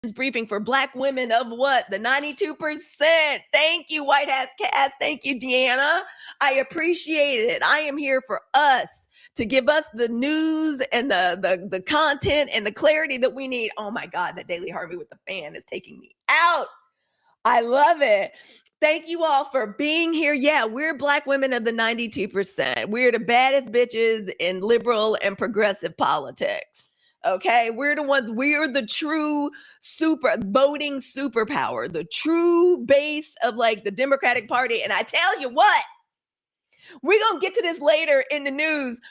briefing for Black women of what? The 92%. Thank you, White House Cast. Thank you, Deanna. I appreciate it. I am here for us to give us the news and the content and the clarity that we need. Oh my God, that Daily Harvey with the fan is taking me out. I love it. Thank you all for being here. Yeah, we're Black women of the 92%. We're the baddest bitches in liberal and progressive politics. Okay, we're the true voting superpower, the true base of like the Democratic Party. And I tell you what, we're going to get to this later in the news.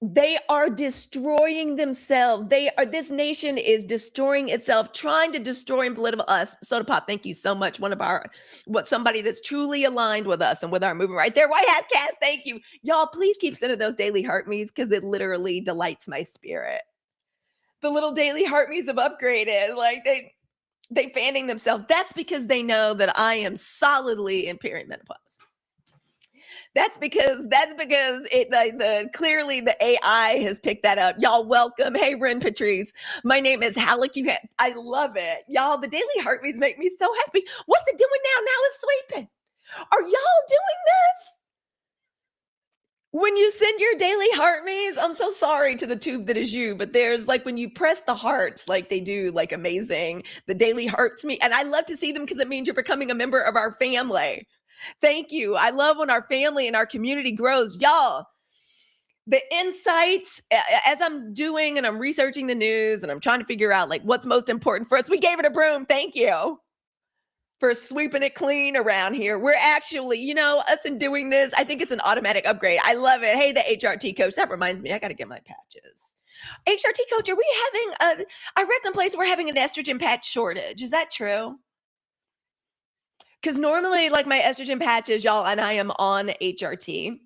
They are destroying themselves. This nation is destroying itself, trying to destroy and belittle us. Soda Pop, thank you so much. Somebody that's truly aligned with us and with our movement right there. White Hat Cast, thank you. Y'all, please keep sending those daily heart me's because it literally delights my spirit. The little daily heart me's have upgraded. Like they fanning themselves. That's because they know that I am solidly in perimenopause. That's because clearly the AI has picked that up. Y'all welcome. Hey, Ren Patrice. My name is Halicue. I love it. Y'all, the daily heartbeats make me so happy. What's it doing now? Now it's sweeping. Are y'all doing this? When you send your daily heart me's, I'm so sorry to the tube that is you, but there's like when you press the hearts, like they do, like amazing, the daily hearts me. And I love to see them because it means you're becoming a member of our family. Thank you. I love when our family and our community grows. Y'all, the insights, as I'm doing and I'm researching the news and I'm trying to figure out like what's most important for us, we gave it a broom. Thank you for sweeping it clean around here. We're actually, us in doing this, I think it's an automatic upgrade. I love it. Hey, the HRT coach, that reminds me, I got to get my patches. HRT coach, are we having I read someplace we're having an estrogen patch shortage. Is that true? Because normally, like my estrogen patches, y'all, and I am on HRT.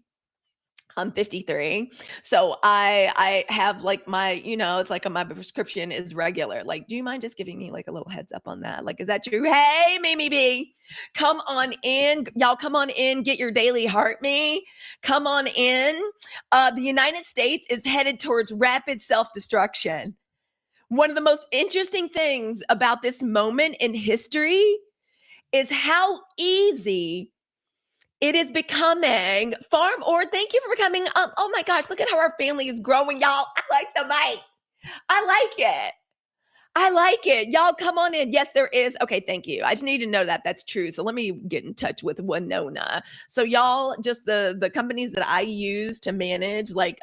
I'm 53. So I have like my, it's like my prescription is regular. Like, do you mind just giving me like a little heads up on that? Like, is that true? Hey, Mimi B, come on in. Y'all come on in, get your daily heart me. Come on in. The United States is headed towards rapid self-destruction. One of the most interesting things about this moment in history is how easy it is becoming thank you for becoming, oh my gosh, look at how our family is growing, y'all. I like the mic. I like it. I like it. Y'all come on in. Yes, there is. Okay, thank you. I just need to know that that's true. So let me get in touch with Winona. So y'all, just the companies that I use to manage like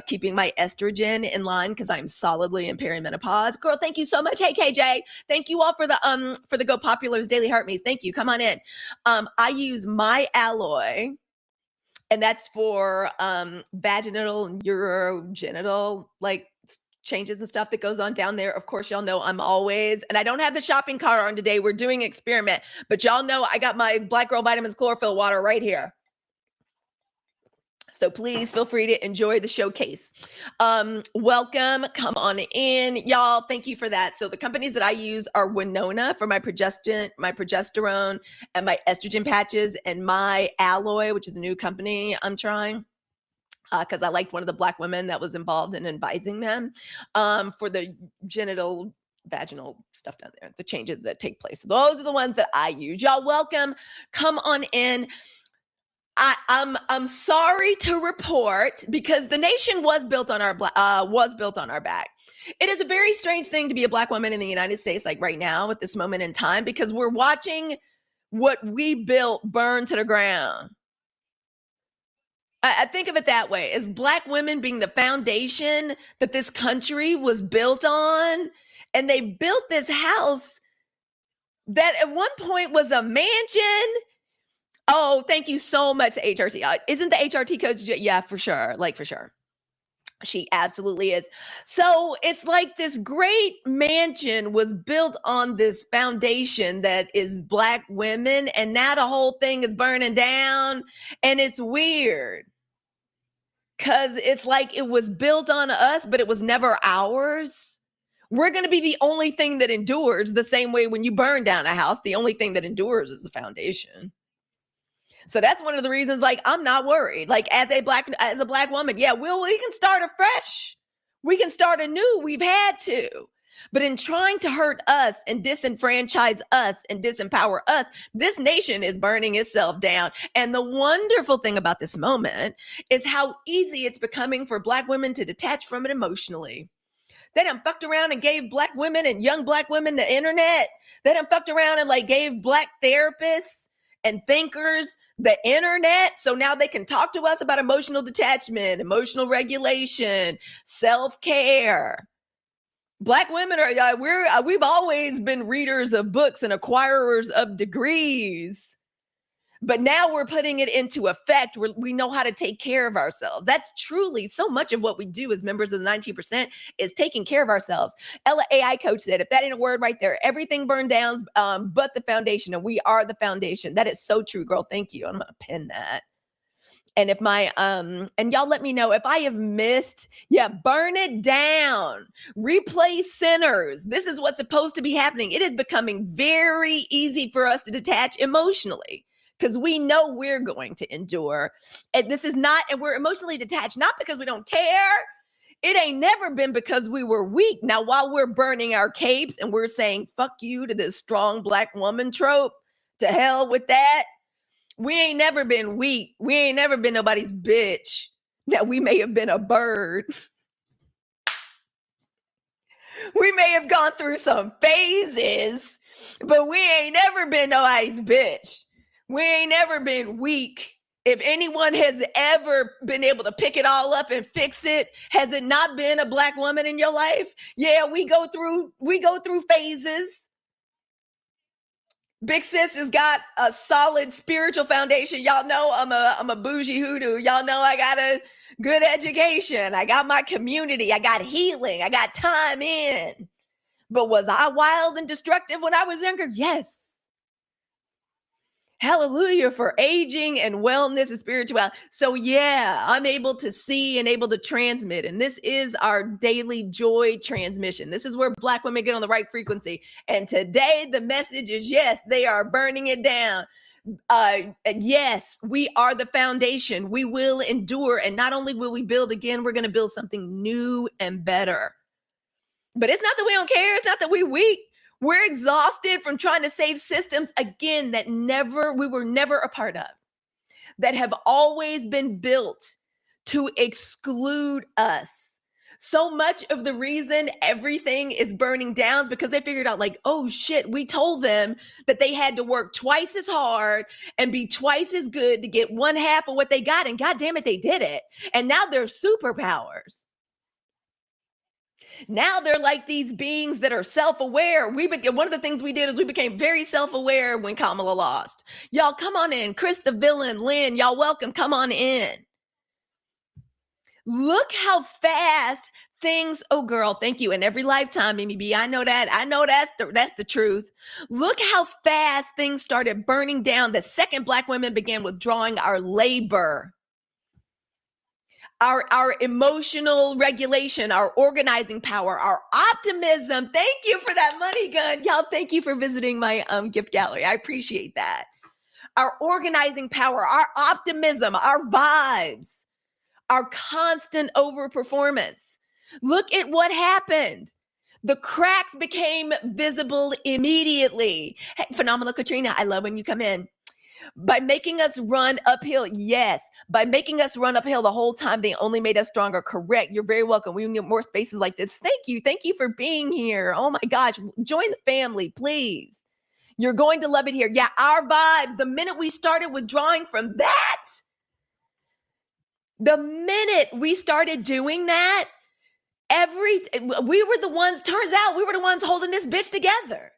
keeping my estrogen in line because I'm solidly in perimenopause. Girl, thank you so much. Hey, KJ. Thank you all for the Go Populars Daily Heart Me's. Thank you. Come on in. I use my alloy. And that's for vaginal and urogenital like changes and stuff that goes on down there. Of course, y'all know I'm always, and I don't have the shopping cart on today. We're doing an experiment, but y'all know I got my Black Girl Vitamins chlorophyll water right here. So please feel free to enjoy the showcase. Welcome, come on in, y'all. Thank you for that. So the companies that I use are Winona for my progesterone and my estrogen patches, and my Alloy, which is a new company I'm trying. Because I liked one of the Black women that was involved in advising them for the vaginal stuff down there, the changes that take place. So those are the ones that I use. Y'all welcome. Come on in. I'm sorry to report, because the nation was built on our back. It is a very strange thing to be a Black woman in the United States, like right now at this moment in time, because we're watching what we built burn to the ground. I think of it that way, as Black women being the foundation that this country was built on. And they built this house that at one point was a mansion. Oh, thank you so much, HRT. Isn't the HRT coach? Yeah, for sure. Like, for sure. She absolutely is. So it's like this great mansion was built on this foundation that is Black women. And now the whole thing is burning down. And it's weird, because it's like it was built on us, but it was never ours. We're going to be the only thing that endures, the same way when you burn down a house, the only thing that endures is the foundation. So that's one of the reasons, like, I'm not worried. Like, as a black woman, yeah, we can start afresh. We can start anew. We've had to. But in trying to hurt us and disenfranchise us and disempower us, this nation is burning itself down. And the wonderful thing about this moment is how easy it's becoming for Black women to detach from it emotionally. They done fucked around and gave Black women and young Black women the internet. They done fucked around and like gave Black therapists and thinkers the internet. So now they can talk to us about emotional detachment, emotional regulation, self-care. Black women are, we've always been readers of books and acquirers of degrees. But now we're putting it into effect. We know how to take care of ourselves. That's truly so much of what we do as members of the 19% is taking care of ourselves. Ella AI coach said, if that ain't a word right there, everything burned down but the foundation, and we are the foundation. That is so true, girl. Thank you. I'm going to pin that. And if my, and y'all let me know if I have missed, burn it down, replace sinners. This is what's supposed to be happening. It is becoming very easy for us to detach emotionally because we know we're going to endure. And this is not, and we're emotionally detached, not because we don't care. It ain't never been because we were weak. Now, while we're burning our capes and we're saying, fuck you to this strong Black woman trope, to hell with that. We ain't never been weak. We ain't never been nobody's bitch. Now, we may have been a bird. We may have gone through some phases, but we ain't never been nobody's bitch. We ain't never been weak. If anyone has ever been able to pick it all up and fix it, has it not been a Black woman in your life? Yeah, we go through phases. Big Sis has got a solid spiritual foundation. Y'all know I'm a bougie hoodoo. Y'all know I got a good education. I got my community. I got healing. I got time in. But was I wild and destructive when I was younger? Yes. Hallelujah for aging and wellness and spirituality. So I'm able to see and able to transmit. And this is our daily joy transmission. This is where Black women get on the right frequency. And today the message is, yes, they are burning it down. Yes, we are the foundation. We will endure. And not only will we build again, we're going to build something new and better. But it's not that we don't care. It's not that we're weak. We're exhausted from trying to save systems, again, that we were never a part of, that have always been built to exclude us. So much of the reason everything is burning down is because they figured out like, oh shit, we told them that they had to work twice as hard and be twice as good to get one half of what they got. And God damn it, they did it. And now they're superpowers. Now they're like these beings that are self-aware. One of the things we did is we became very self-aware when Kamala lost. Y'all come on in. Chris the villain, Lynn, y'all welcome. Come on in. Look how fast things, oh girl, thank you. In every lifetime, Mimi B, I know that. I know that's the truth. Look how fast things started burning down the second Black women began withdrawing our labor. Our emotional regulation, our organizing power, our optimism. Thank you for that money gun. Y'all, thank you for visiting my gift gallery. I appreciate that. Our organizing power, our optimism, our vibes, our constant overperformance. Look at what happened. The cracks became visible immediately. Hey, Phenomenal Katrina, I love when you come in. By making us run uphill, yes. By making us run uphill the whole time, they only made us stronger. Correct. You're very welcome. We need more spaces like this. Thank you. Thank you for being here. Oh my gosh. Join the family, please. You're going to love it here. Yeah, our vibes. The minute we started withdrawing from that, the minute we started doing that, we were the ones, turns out we were the ones holding this bitch together.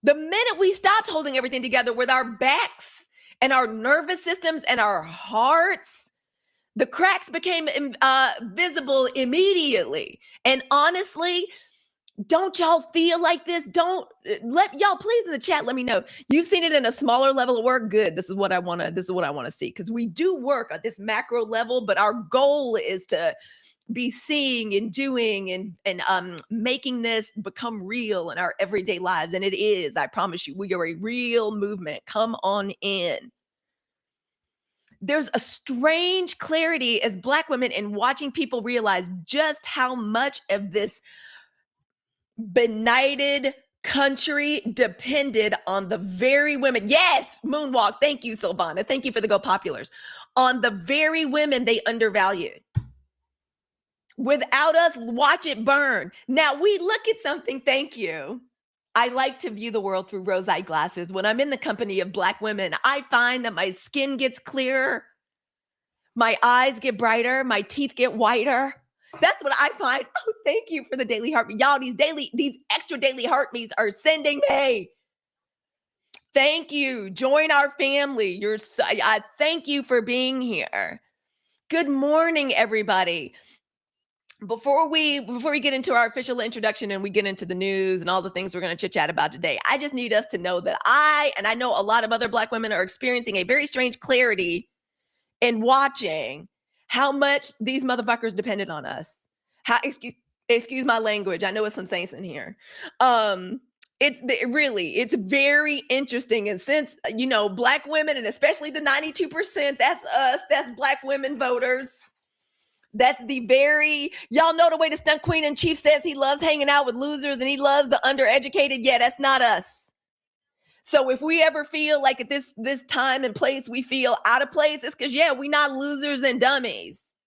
The minute we stopped holding everything together with our backs and our nervous systems and our hearts, the cracks became visible immediately. And honestly, don't y'all feel like this? Don't let y'all please in the chat. Let me know. You've seen it in a smaller level of work. Good. This is what I want to see. Because we do work at this macro level, but our goal is to be seeing and doing and making this become real in our everyday lives. And it is, I promise you, we are a real movement. Come on in. there's a strange clarity as Black women in watching people realize just how much of this benighted country depended on the very women. Yes, Moonwalk. Thank you, Silvana. Thank you for the Go Populars. On the very women they undervalued. Without us, watch it burn. Now we look at something. Thank you. I like to view the world through rose-eye glasses. When I'm in the company of Black women, I find that my skin gets clearer, my eyes get brighter, my teeth get whiter. That's what I find. Oh, thank you for the daily heartbeat. Y'all, these extra daily heartbeats are sending me. Thank you. Join our family. I thank you for being here. Good morning, everybody. Before we get into our official introduction and we get into the news and all the things we're going to chit chat about today, I just need us to know that I know a lot of other Black women are experiencing a very strange clarity in watching how much these motherfuckers depended on us. Excuse my language. I know it's some saints in here. It's very interesting. And since, Black women, and especially the 92%, that's us, that's Black women voters. That's y'all know the way the stunt queen in chief says he loves hanging out with losers and he loves the undereducated. Yeah, that's not us. So if we ever feel like at this time and place we feel out of place, it's because, we're not losers and dummies.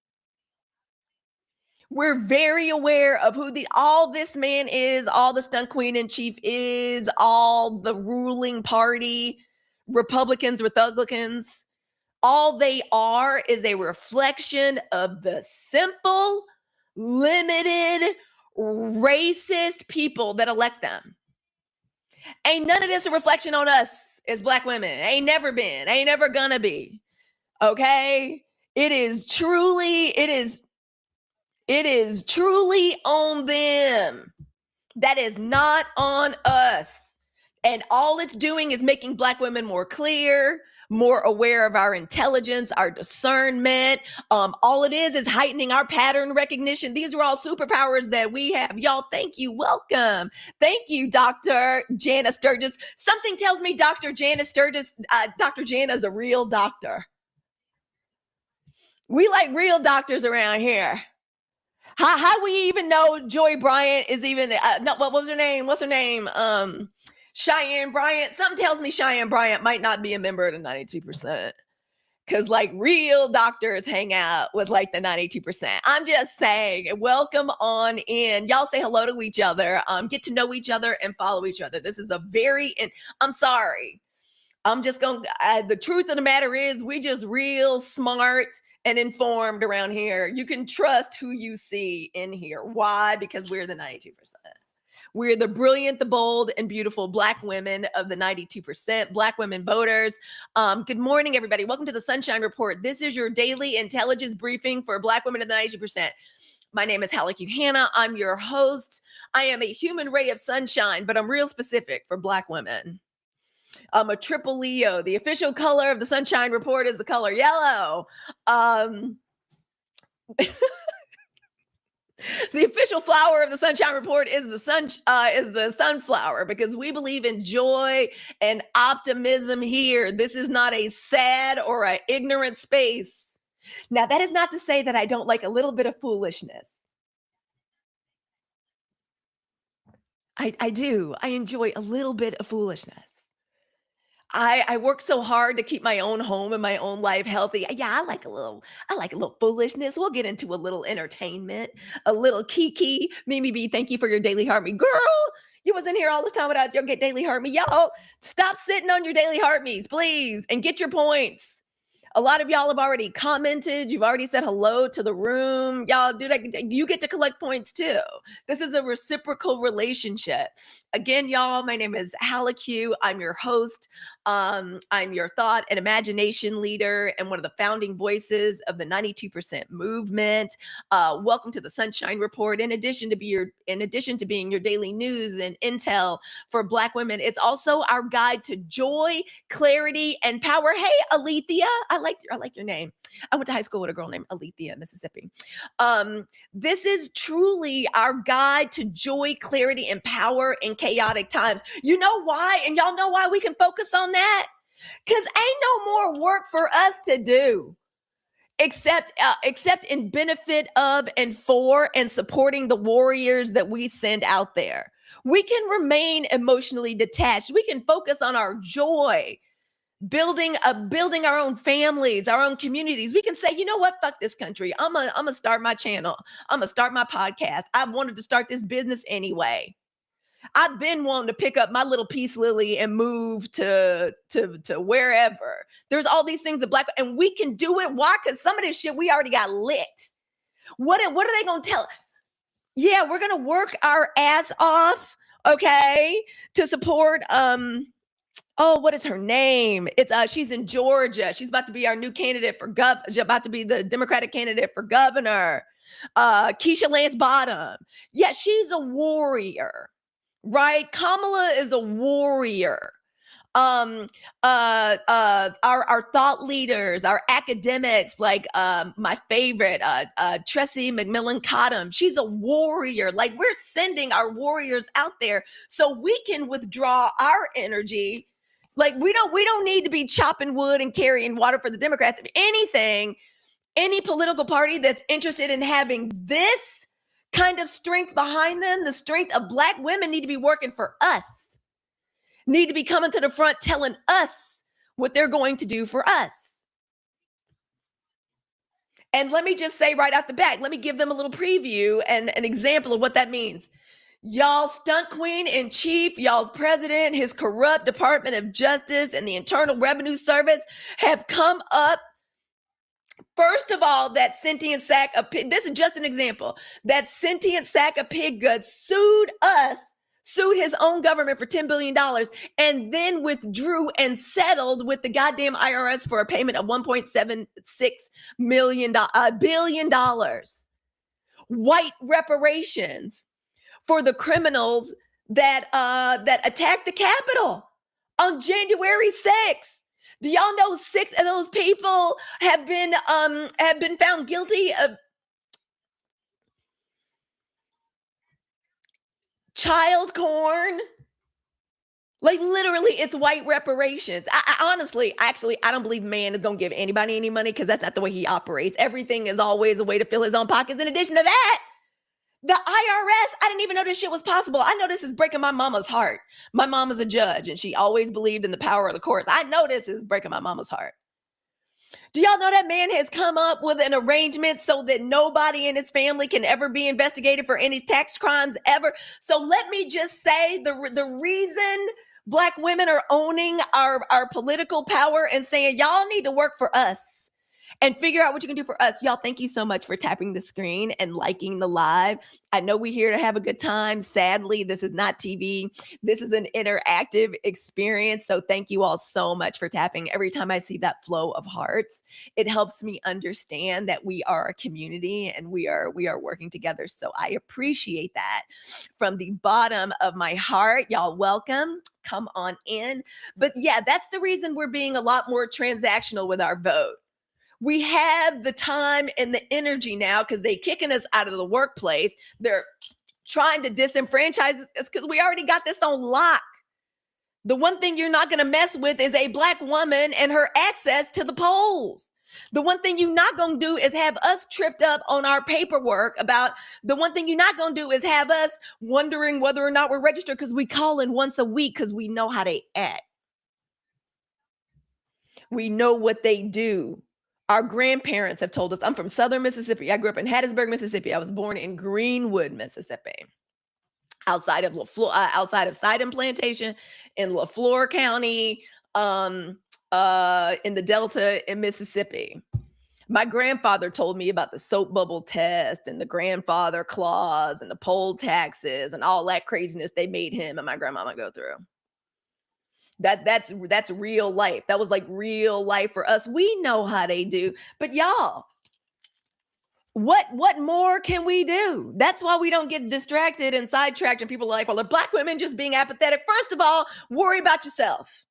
We're very aware of who all this man is, all the stunt queen in chief is, all the ruling party, Republicans, Rethuglicans. All they are is a reflection of the simple, limited, racist people that elect them. Ain't none of this a reflection on us as Black women. Ain't never been. Ain't never gonna be. Okay? It is truly on them. That is not on us. And all it's doing is making Black women more clear, more aware of our intelligence, our discernment. All it is heightening our pattern recognition. These are all superpowers that we have. Y'all, thank you. Welcome. Thank you, Dr. Jana Sturgis. Something tells me Dr. Jana Sturgis, Dr. Jana is a real doctor. We like real doctors around here. How we even know Joy Bryant is even, what was her name? What's her name? Cheyenne Bryant. Something tells me Cheyenne Bryant might not be a member of the 92%. Because real doctors hang out with the 92%. I'm just saying, welcome on in. Y'all say hello to each other. Get to know each other and follow each other. This is I'm sorry. I'm just going to, the truth of the matter is we just real smart and informed around here. You can trust who you see in here. Why? Because we're the 92%. We're the brilliant, the bold, and beautiful Black women of the 92%, Black women voters. Good morning, everybody. Welcome to the Sunshine Report. This is your daily intelligence briefing for Black women of the 92%. My name is Halicue Hannah. I'm your host. I am a human ray of sunshine, but I'm real specific for Black women. I'm a triple Leo. The official color of the Sunshine Report is the color yellow. The official flower of the Sunshine Report is the sunflower, because we believe in joy and optimism here. This is not a sad or an ignorant space. Now, that is not to say that I don't like a little bit of foolishness. I do. I enjoy a little bit of foolishness. I work so hard to keep my own home and my own life healthy. Yeah, I like a little foolishness. We'll get into a little entertainment, a little kiki. Mimi B, thank you for your daily heart me. Girl, you was in here all this time without your daily heart me. Y'all, stop sitting on your daily heart me's, please, and get your points. A lot of y'all have already commented. You've already said hello to the room. Y'all do that. You get to collect points too. This is a reciprocal relationship. Again, y'all, my name is Halicue. I'm your host. I'm your thought and imagination leader and one of the founding voices of the 92% movement. Welcome to the Sunshine Report. In addition to being your daily news and intel for Black women, it's also our guide to joy, clarity, and power. Hey, Alethea, I like your name. I went to high school with a girl named Alethea, Mississippi. This is truly our guide to joy, clarity, and power in chaotic times. You know why? And y'all know why we can focus on that? Because ain't no more work for us to do except in benefit of and for and supporting the warriors that we send out there. We can remain emotionally detached. We can focus on our joy, building our own families, our own communities. We can say, you know what, fuck this country. I'm gonna start my channel. I'm gonna start my podcast. I wanted to start this business anyway. I've been wanting to pick up my little peace lily and move to wherever. There's all these things that and we can do it. Why? Because some of this shit we already got lit. What are they gonna tell? Yeah, we're gonna work our ass off, okay, to support what is her name? It's she's in Georgia. She's about to be our new candidate for about to be the Democratic candidate for governor. Keisha Lance Bottom. Yeah, she's a warrior. Right? Kamala is a warrior. Our thought leaders, our academics, like my favorite, Tressie McMillan Cottom, she's a warrior. Like, we're sending our warriors out there so we can withdraw our energy. Like, we don't need to be chopping wood and carrying water for the Democrats. If anything, any political party that's interested in having this kind of strength behind them, the strength of Black women, need to be working for us, need to be coming to the front telling us what they're going to do for us. And let me just say right off the bat, let me give them a little preview and an example of what that means. Y'all's stunt queen in chief, y'all's president, his corrupt Department of Justice, and the Internal Revenue Service have come up. First of all, that sentient sack of pig, this is just an example, that sentient sack of pig guts sued his own government for $10 billion, and then withdrew and settled with the goddamn IRS for a payment of $1.76 billion. White reparations for the criminals that attacked the Capitol on January 6th. Do y'all know 6 of those people have been found guilty of child corn? Like, literally, it's white reparations. I honestly, actually, I don't believe man is going to give anybody any money, because that's not the way he operates. Everything is always a way to fill his own pockets. In addition to that, the IRS, I didn't even know this shit was possible. I know this is breaking my mama's heart. My mama's a judge, and she always believed in the power of the courts. I know this is breaking my mama's heart. Do y'all know that man has come up with an arrangement so that nobody in his family can ever be investigated for any tax crimes ever? So let me just say, the reason Black women are owning our political power and saying, y'all need to work for us and figure out what you can do for us. Y'all, thank you so much for tapping the screen and liking the live. I know we're here to have a good time. Sadly, this is not TV. This is an interactive experience. So thank you all so much for tapping. Every time I see that flow of hearts, it helps me understand that we are a community and we are working together. So I appreciate that from the bottom of my heart. Y'all welcome. Come on in. But yeah, that's the reason we're being a lot more transactional with our vote. We have the time and the energy now because they're kicking us out of the workplace. They're trying to disenfranchise us because we already got this on lock. The one thing you're not going to mess with is a Black woman and her access to the polls. The one thing you're not going to do is have us tripped up on our paperwork about. The one thing you're not going to do is have us wondering whether or not we're registered because we call in once a week because we know how they act. We know what they do. Our grandparents have told us. I'm from Southern Mississippi. I grew up in Hattiesburg, Mississippi. I was born in Greenwood, Mississippi, outside of Sidon Plantation in LaFleur County, in the Delta in Mississippi. My grandfather told me about the soap bubble test and the grandfather clause and the poll taxes and all that craziness they made him and my grandmama go through. That's real life. That was like real life for us. We know how they do. But y'all, what more can we do? That's why we don't get distracted and sidetracked and people are like, well, are Black women just being apathetic? First of all, worry about yourself.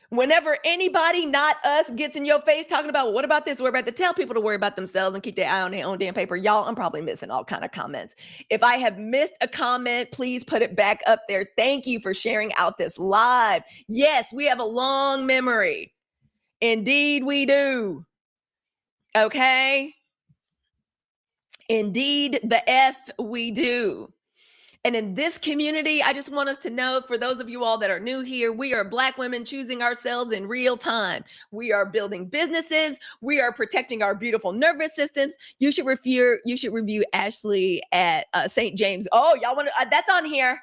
Whenever anybody, not us, gets in your face talking about, well, what about this? We're about to tell people to worry about themselves and keep their eye on their own damn paper. Y'all, I'm probably missing all kind of comments. If I have missed a comment, please put it back up there. Thank you for sharing out this live. Yes, we have a long memory. Indeed, we do. Okay. Indeed, the F we do. And in this community, I just want us to know, for those of you all that are new here, we are Black women choosing ourselves in real time. We are building businesses. We are protecting our beautiful nervous systems. You should review Ashley at St. James. Oh, y'all want to? That's on here.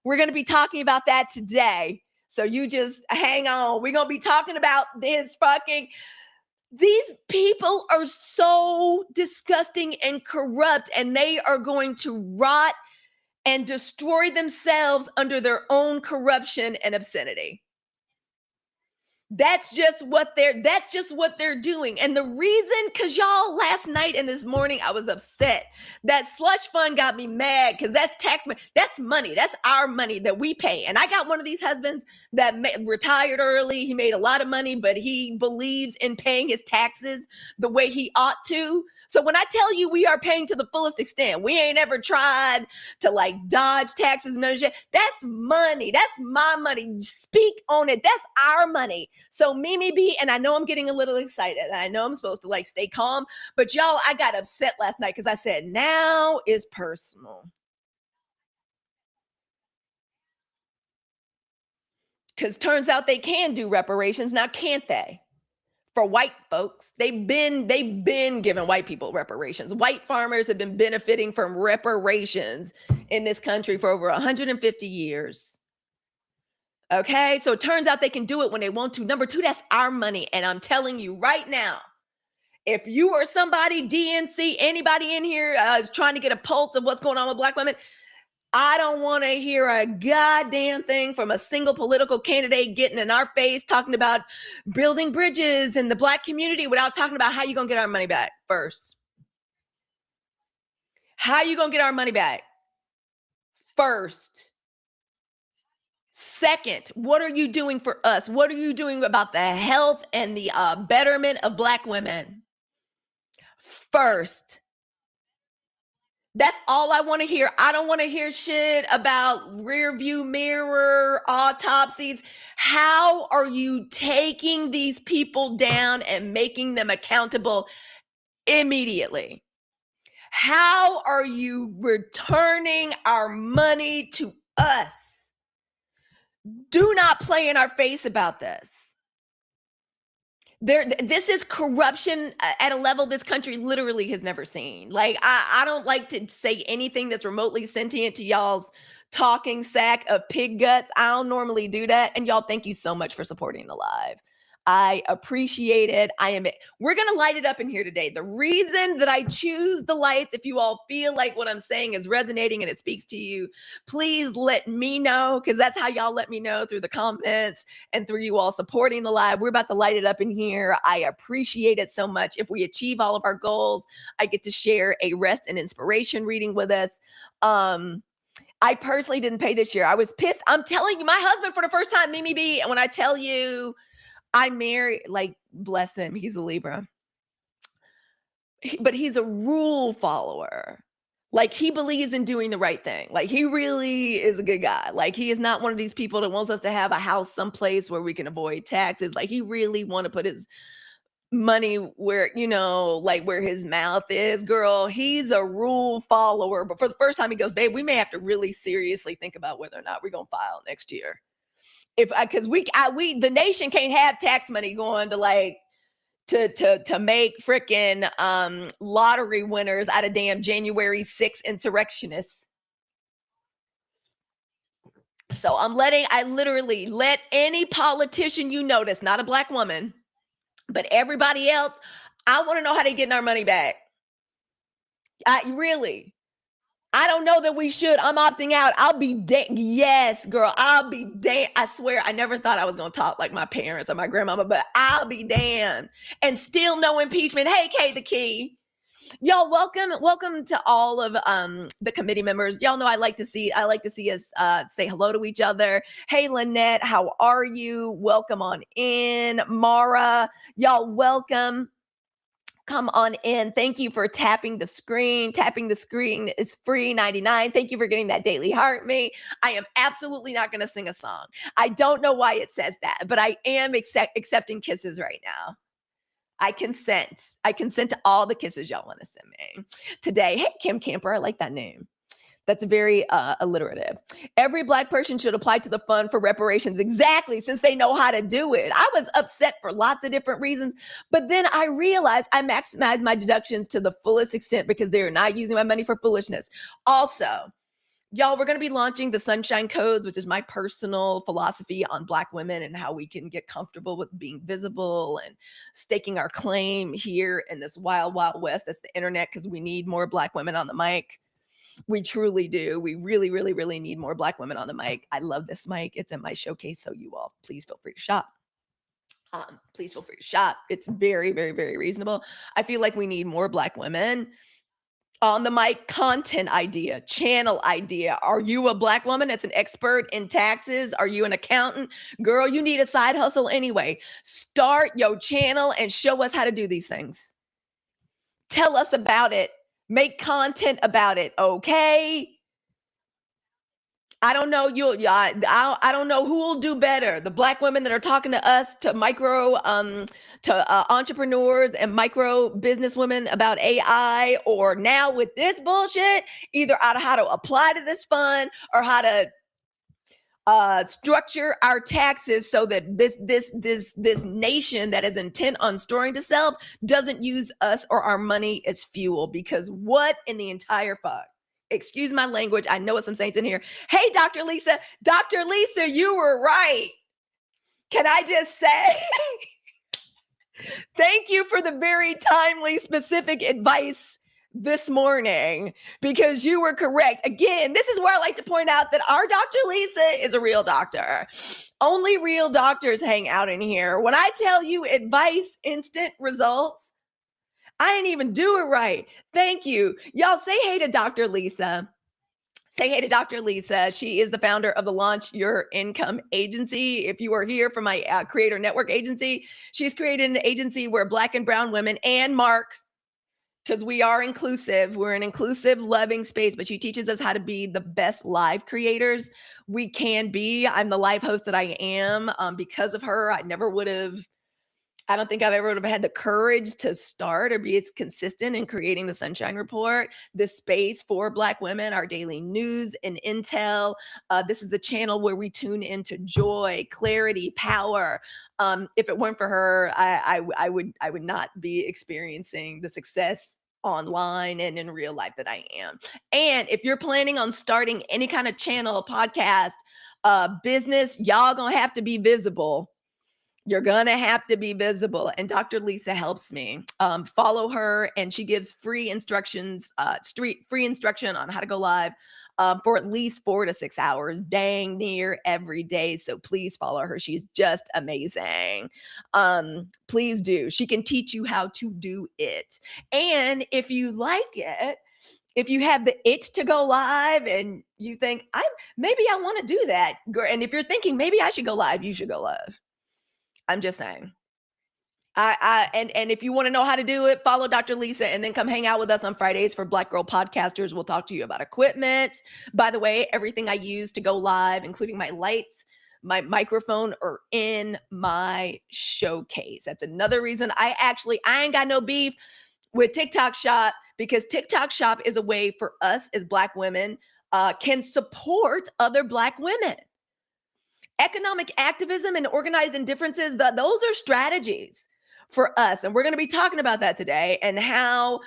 We're going to be talking about that today. So you just hang on. We're going to be talking about this fucking. These people are so disgusting and corrupt, and they are going to rot and destroy themselves under their own corruption and obscenity. That's just what they're doing. And the reason, because y'all, last night and this morning, I was upset. That slush fund got me mad because that's tax money. That's money. That's our money that we pay. And I got one of these husbands that retired early. He made a lot of money, but he believes in paying his taxes the way he ought to. So when I tell you we are paying to the fullest extent, we ain't ever tried to like dodge taxes and none of that. That's money. That's my money. Speak on it. That's our money. So Mimi B, and I know I'm getting a little excited. I know I'm supposed to like stay calm, but y'all, I got upset last night because I said, now is personal. Because turns out they can do reparations. Now, can't they? For white folks, they've been giving white people reparations. White farmers have been benefiting from reparations in this country for over 150 years. Okay, so it turns out they can do it when they want to. Number two, that's our money. And I'm telling you right now, if you or somebody, DNC, anybody in here is trying to get a pulse of what's going on with Black women, I don't want to hear a goddamn thing from a single political candidate getting in our face talking about building bridges in the Black community without talking about how you going to get our money back first. How you going to get our money back first? Second, what are you doing for us? What are you doing about the health and the betterment of Black women? First. That's all I want to hear. I don't want to hear shit about rear view mirror, autopsies. How are you taking these people down and making them accountable immediately? How are you returning our money to us? Do not play in our face about this. This is corruption at a level this country literally has never seen. Like, I don't like to say anything that's remotely sentient to y'all's talking sack of pig guts. I don't normally do that. And y'all, thank you so much for supporting the live. I appreciate it. We're going to light it up in here today. The reason that I choose the lights, if you all feel like what I'm saying is resonating and it speaks to you, please let me know, because that's how y'all let me know, through the comments and through you all supporting the live. We're about to light it up in here. I appreciate it so much. If we achieve all of our goals, I get to share a rest and inspiration reading with us. I personally didn't pay this year. I was pissed. I'm telling you, my husband for the first time, Mimi B, and when I tell you, I married, like, bless him, he's a Libra. But he's a rule follower. Like, he believes in doing the right thing. Like, he really is a good guy. Like, he is not one of these people that wants us to have a house someplace where we can avoid taxes. Like, he really want to put his money where, you know, like where his mouth is. Girl, he's a rule follower. But for the first time, he goes, babe, we may have to really seriously think about whether or not we're going to file next year. Because the nation can't have tax money going to like to make freaking lottery winners out of damn January 6th insurrectionists. So I literally let any politician you know that's not a Black woman, but everybody else, I want to know how they getting our money back. I don't know that we should. I'm opting out. I'll be damned. Yes, girl, I'll be damned. I swear, I never thought I was going to talk like my parents or my grandmama, but I'll be damned. And still no impeachment. Hey, Kay the Key. Y'all, welcome to all of the committee members. Y'all know I like to see us say hello to each other. Hey Lynette, how are you? Welcome on in. Mara, y'all welcome. Come on in. Thank you for tapping the screen. Tapping the screen is free 99. Thank you for getting that daily heart me. I am absolutely not going to sing a song. I don't know why it says that, but I am accepting kisses right now. I consent. I consent to all the kisses y'all want to send me today. Hey, Kim Camper, I like that name. That's very alliterative. Every Black person should apply to the fund for reparations. Exactly, since they know how to do it. I was upset for lots of different reasons, but then I realized I maximized my deductions to the fullest extent because they're not using my money for foolishness. Also, y'all, we're going to be launching the Sunshine Codes, which is my personal philosophy on Black women and how we can get comfortable with being visible and staking our claim here in this wild, wild west that's the internet, because we need more Black women on the mic. We truly do. We really, really, really need more Black women on the mic. I love this mic. It's in my showcase, so you all please feel free to shop. Please feel free to shop. It's very, very, very reasonable. I feel like we need more Black women on the mic. Content idea, channel idea. Are you a Black woman that's an expert in taxes? Are you an accountant? Girl, you need a side hustle anyway. Start your channel and show us how to do these things. Tell us about it. Make content about it, okay? I don't know. I don't know who will do better. The Black women that are talking to us, to entrepreneurs and micro business women about AI, or now with this bullshit, either out of how to apply to this fund or how to structure our taxes so that this nation that is intent on storing to self doesn't use us or our money as fuel. Because what in the entire fuck? Excuse my language. I know some saints in here. Hey, Dr. Lisa. Dr. Lisa, you were right. Can I just say thank you for the very timely, specific advice this morning, because you were correct. Again, this is where I like to point out that our Dr. Lisa is a real doctor. Only real doctors hang out in here. When I tell you advice, instant results, I didn't even do it right. Thank you. Y'all say hey to Dr. Lisa. Say hey to Dr. Lisa. She is the founder of the Launch Your Income Agency. If you are here from my Creator Network agency, she's created an agency where Black and brown women, and Mark, because we are inclusive. We're an inclusive, loving space, but she teaches us how to be the best live creators we can be. I'm the live host that I am. Because of her, I don't think I've ever would have had the courage to start or be as consistent in creating the Sunshine Report, this space for Black women, our daily news and intel. This is the channel where we tune into joy, clarity, power. If it weren't for her, I would not be experiencing the success online and in real life that I am. And if you're planning on starting any kind of channel, podcast, business, y'all gonna have to be visible. You're going to have to be visible. And Dr. Lisa helps me. Follow her, and she gives free instructions, free instruction on how to go live for at least 4 to 6 hours, dang near every day. So please follow her. She's just amazing. Please do. She can teach you how to do it. And if you like it, if you have the itch to go live and you think, maybe I want to do that. And if you're thinking, maybe I should go live, you should go live. I'm just saying. And if you want to know how to do it, follow Dr. Lisa and then come hang out with us on Fridays for Black Girl Podcasters. We'll talk to you about equipment. By the way, everything I use to go live, including my lights, my microphone, are in my showcase. That's another reason I ain't got no beef with TikTok Shop, because TikTok Shop is a way for us as Black women can support other Black women. Economic activism and organizing differences, those are strategies for us. And we're going to be talking about that today, and how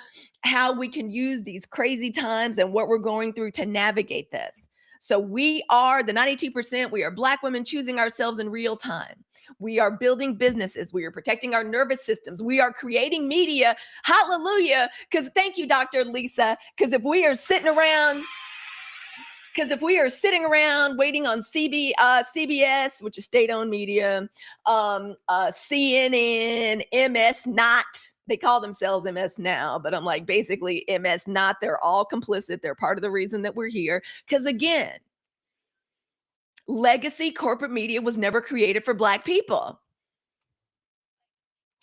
we can use these crazy times and what we're going through to navigate this. So we are the 92%. We are Black women choosing ourselves in real time. We are building businesses. We are protecting our nervous systems. We are creating media. Hallelujah. Because thank you, Dr. Lisa. Because if we are sitting around waiting on CBS, which is state-owned media, CNN, MS Not, They call themselves MS now, but I'm like, basically MS not. They're all complicit. They're part of the reason that we're here. Because again, legacy corporate media was never created for Black people.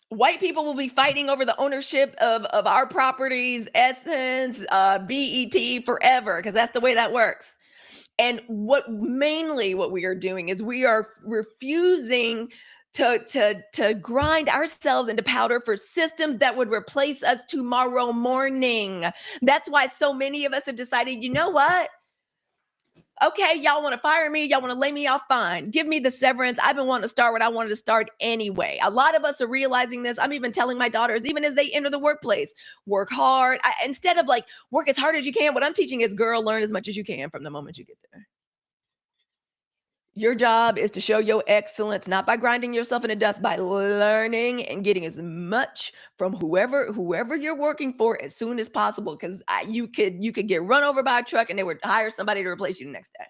White people will be fighting over the ownership of our properties, Essence, BET forever, because that's the way that works. And what we are doing is we are refusing to grind ourselves into powder for systems that would replace us tomorrow morning. That's why so many of us have decided, you know what? Okay, y'all want to fire me? Y'all want to lay me off? Fine. Give me the severance. I've been wanting to start what I wanted to start anyway. A lot of us are realizing this. I'm even telling my daughters, even as they enter the workplace, work hard. Instead of like, work as hard as you can, what I'm teaching is, girl, learn as much as you can from the moment you get there. Your job is to show your excellence, not by grinding yourself in the dust, by learning and getting as much from whoever you're working for as soon as possible. Because you could get run over by a truck and they would hire somebody to replace you the next day.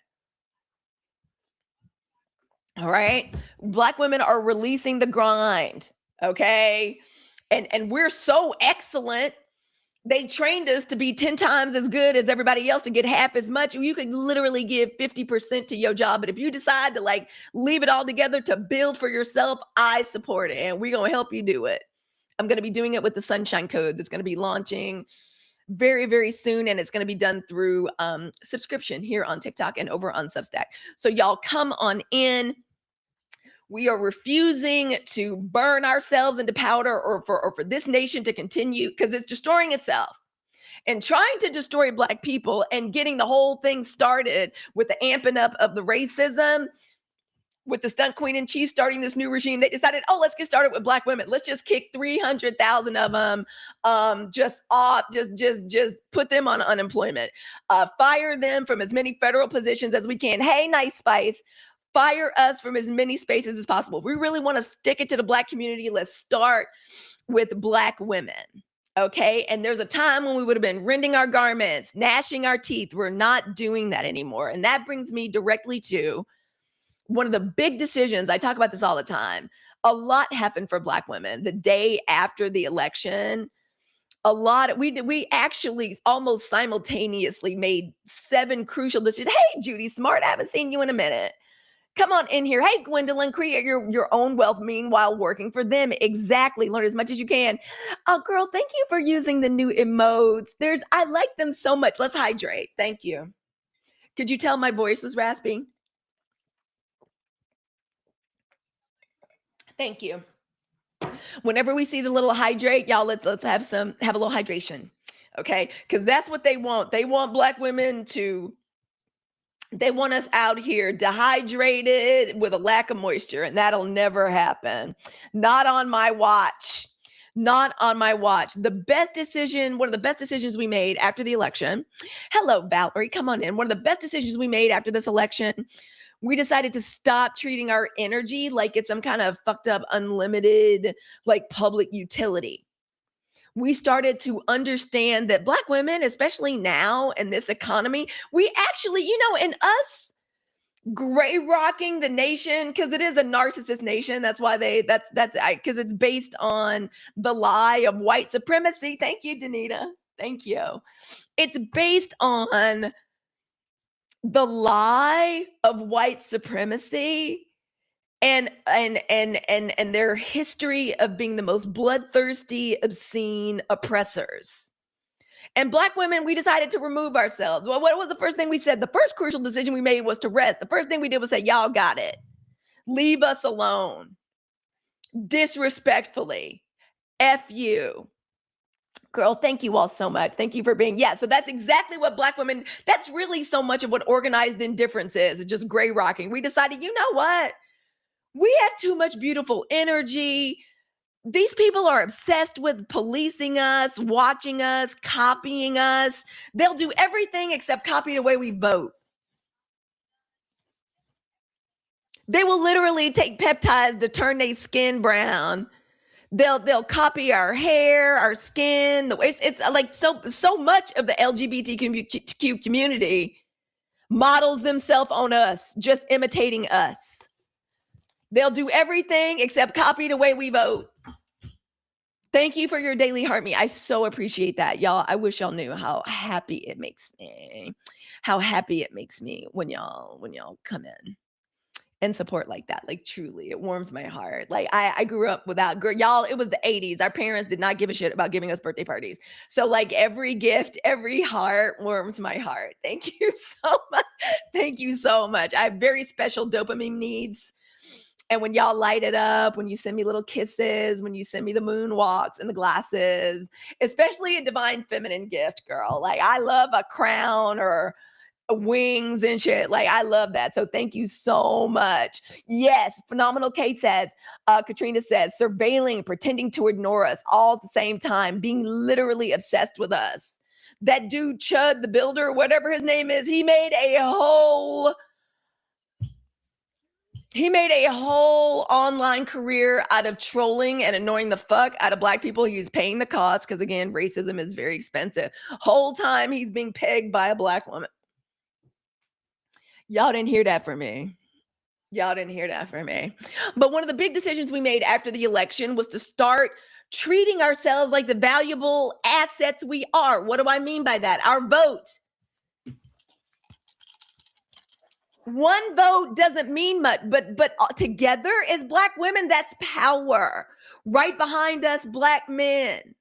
All right. Black women are releasing the grind. Okay. And we're so excellent. They trained us to be 10 times as good as everybody else to get half as much. You could literally give 50% to your job. But if you decide to like leave it all together to build for yourself, I support it. And we're going to help you do it. I'm going to be doing it with the Sunshine Codes. It's going to be launching very, very soon. And it's going to be done through subscription here on TikTok and over on Substack. So y'all come on in. We are refusing to burn ourselves into powder or for this nation to continue, because it's destroying itself. And trying to destroy Black people and getting the whole thing started with the amping up of the racism, with the stunt queen in chief starting this new regime, they decided, oh, let's get started with Black women. Let's just kick 300,000 of them just off, just put them on unemployment, fire them from as many federal positions as we can. Hey, Nice Spice. Fire us from as many spaces as possible. If we really want to stick it to the Black community, let's start with Black women. Okay. And there's a time when we would have been rending our garments, gnashing our teeth. We're not doing that anymore. And that brings me directly to one of the big decisions. I talk about this all the time. A lot happened for Black women the day after the election. We actually almost simultaneously made 7 crucial decisions. Hey, Judy Smart, I haven't seen you in a minute. Come on in here. Hey, Gwendolyn, create your own wealth, meanwhile working for them. Exactly. Learn as much as you can. Oh, girl, thank you for using the new emotes. I like them so much. Let's hydrate. Thank you. Could you tell my voice was raspy? Thank you. Whenever we see the little hydrate, y'all, let's have a little hydration. Okay? Because that's what they want. They want Black women they want us out here dehydrated with a lack of moisture, and that'll never happen. Not on my watch. Not on my watch. One of the best decisions we made after the election. Hello, Valerie, come on in. One of the best decisions we made after this election, we decided to stop treating our energy like it's some kind of fucked up, unlimited, like public utility. We started to understand that Black women, especially now in this economy, we actually, in us gray rocking the nation, because it is a narcissist nation. That's why because it's based on the lie of white supremacy. Thank you, Danita. Thank you. It's based on the lie of white supremacy and their history of being the most bloodthirsty, obscene oppressors. And Black women, we decided to remove ourselves. Well, what was the first thing we said? The first crucial decision we made was to rest. The first thing we did was say, y'all got it. Leave us alone. Disrespectfully. F you. Girl, thank you all so much. Thank you for being, so that's exactly what Black women, that's really so much of what organized indifference is. It's just gray rocking. We decided, you know what? We have too much beautiful energy. These people are obsessed with policing us, watching us, copying us. They'll do everything except copy the way we vote. They will literally take peptides to turn their skin brown. They'll copy our hair, our skin. It's like so much of the LGBTQ community models themselves on us, just imitating us. They'll do everything except copy the way we vote. Thank you for your daily heart me. I so appreciate that, y'all. I wish y'all knew how happy it makes me. How happy it makes me when y'all come in and support like that. Like truly, it warms my heart. Like I grew up without y'all. It was the 80s. Our parents did not give a shit about giving us birthday parties. So like every gift, every heart warms my heart. Thank you so much. Thank you so much. I have very special dopamine needs. And when y'all light it up, when you send me little kisses, when you send me the moonwalks and the glasses, especially a divine feminine gift, girl. Like I love a crown or wings and shit. Like I love that. So thank you so much. Yes, Phenomenal Kate says, Katrina says, surveilling, pretending to ignore us all at the same time, being literally obsessed with us. That dude Chud the builder, whatever his name is, he made a whole online career out of trolling and annoying the fuck out of Black people. He's paying the cost because, again, racism is very expensive. Whole time he's being pegged by a Black woman. Y'all didn't hear that from me. Y'all didn't hear that from me. But one of the big decisions we made after the election was to start treating ourselves like the valuable assets we are. What do I mean by that? Our vote. One vote doesn't mean much, but together as Black women, that's power. Right behind us, Black men.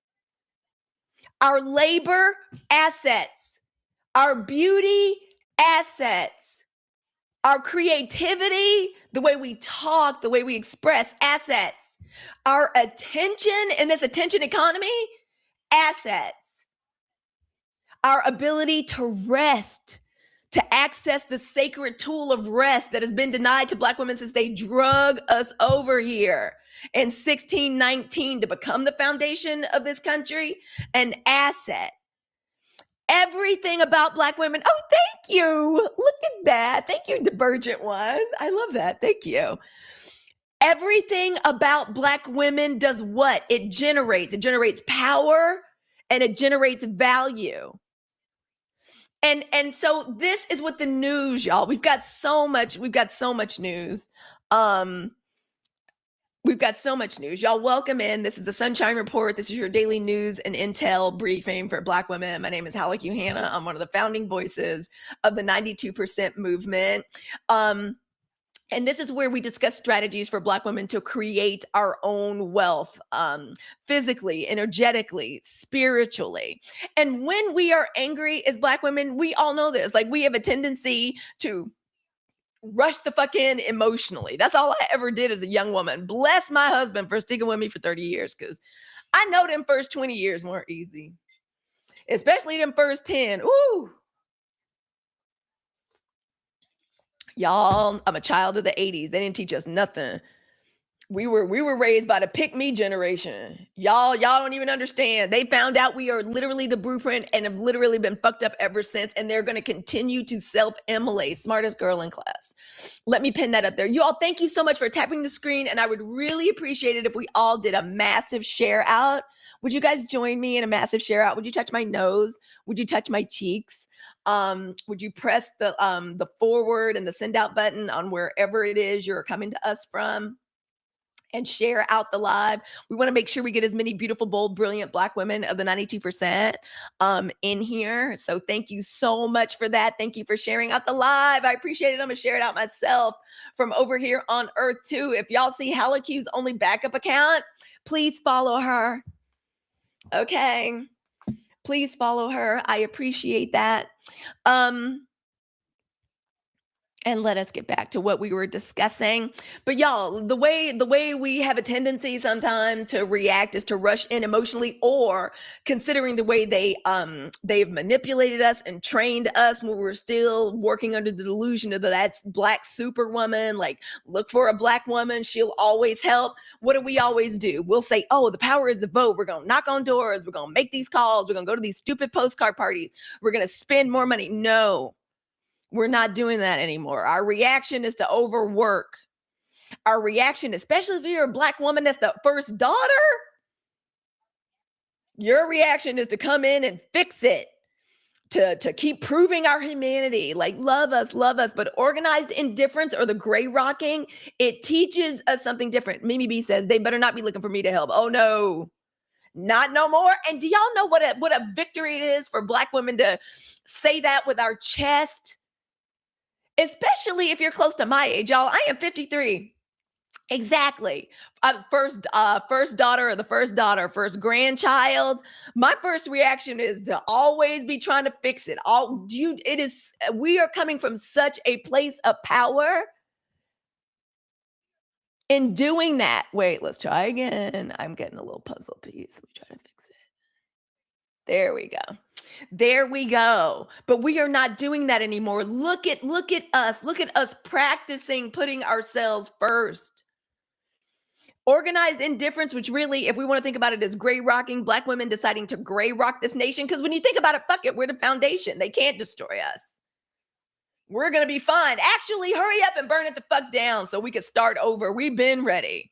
Our labor, assets. Our beauty, assets. Our creativity, the way we talk, the way we express, assets. Our attention in this attention economy, assets. Our ability to rest, to access the sacred tool of rest that has been denied to Black women since they drug us over here in 1619 to become the foundation of this country, an asset. Everything about Black women. Oh, thank you. Look at that. Thank you, Divergent One. I love that. Thank you. Everything about Black women does what? It generates power and it generates value. And so this is what the news, y'all. We've got so much news. We've got so much news. Y'all welcome in. This is the Sunshine Report. This is your daily news and intel briefing for Black women. My name is Halicue Hannah. I'm one of the founding voices of the 92% movement. And this is where we discuss strategies for Black women to create our own wealth, physically, energetically, spiritually. And when we are angry as Black women, we all know this. Like we have a tendency to rush the fuck in emotionally. That's all I ever did as a young woman. Bless my husband for sticking with me for 30 years because I know them first 20 years weren't easy, especially them first 10. Ooh. Y'all, I'm a child of the 80s. They didn't teach us nothing. We were raised by the pick me generation. Y'all don't even understand. They found out we are literally the blueprint and have literally been fucked up ever since. And they're going to continue to self-immolate. Smartest girl in class. Let me pin that up there. You all, thank you so much for tapping the screen. And I would really appreciate it if we all did a massive share out. Would you guys join me in a massive share out? Would you touch my nose? Would you touch my cheeks? Would you press the forward and the send out button on wherever it is you're coming to us from? And share out the live. We want to make sure we get as many beautiful, bold, brilliant Black women of the 92% in here. So thank you so much for that. Thank you for sharing out the live. I appreciate it. I'm going to share it out myself from over here on Earth too. If y'all see Halicue's only backup account, please follow her. Okay. Please follow her. I appreciate that. And let us get back to what we were discussing. But y'all, the way we have a tendency sometimes to react is to rush in emotionally, or considering the way they've manipulated us and trained us when we're still working under the delusion of that's Black superwoman. Like, look for a Black woman, she'll always help. What do we always do? We'll say, oh, the power is the vote. We're gonna knock on doors. We're gonna make these calls. We're gonna go to these stupid postcard parties. We're gonna spend more money. No. We're not doing that anymore. Our reaction is to overwork. Our reaction, especially if you're a Black woman that's the first daughter, your reaction is to come in and fix it, to keep proving our humanity. Like, love us. But organized indifference or the gray rocking, it teaches us something different. Mimi B says, they better not be looking for me to help. Oh, no. Not no more. And do y'all know what a victory it is for Black women to say that with our chest? Especially if you're close to my age, y'all. I am 53. Exactly. First daughter or the first daughter, first grandchild. My first reaction is to always be trying to fix it. We are coming from such a place of power in doing that. Wait, let's try again. I'm getting a little puzzle piece. Let me try to fix it. There we go. There we go. But we are not doing that anymore. Look at us. Look at us practicing putting ourselves first. Organized indifference, which really, if we want to think about it as gray rocking, Black women deciding to gray rock this nation. Because when you think about it, fuck it, we're the foundation. They can't destroy us. We're going to be fine. Actually, hurry up and burn it the fuck down so we can start over. We've been ready.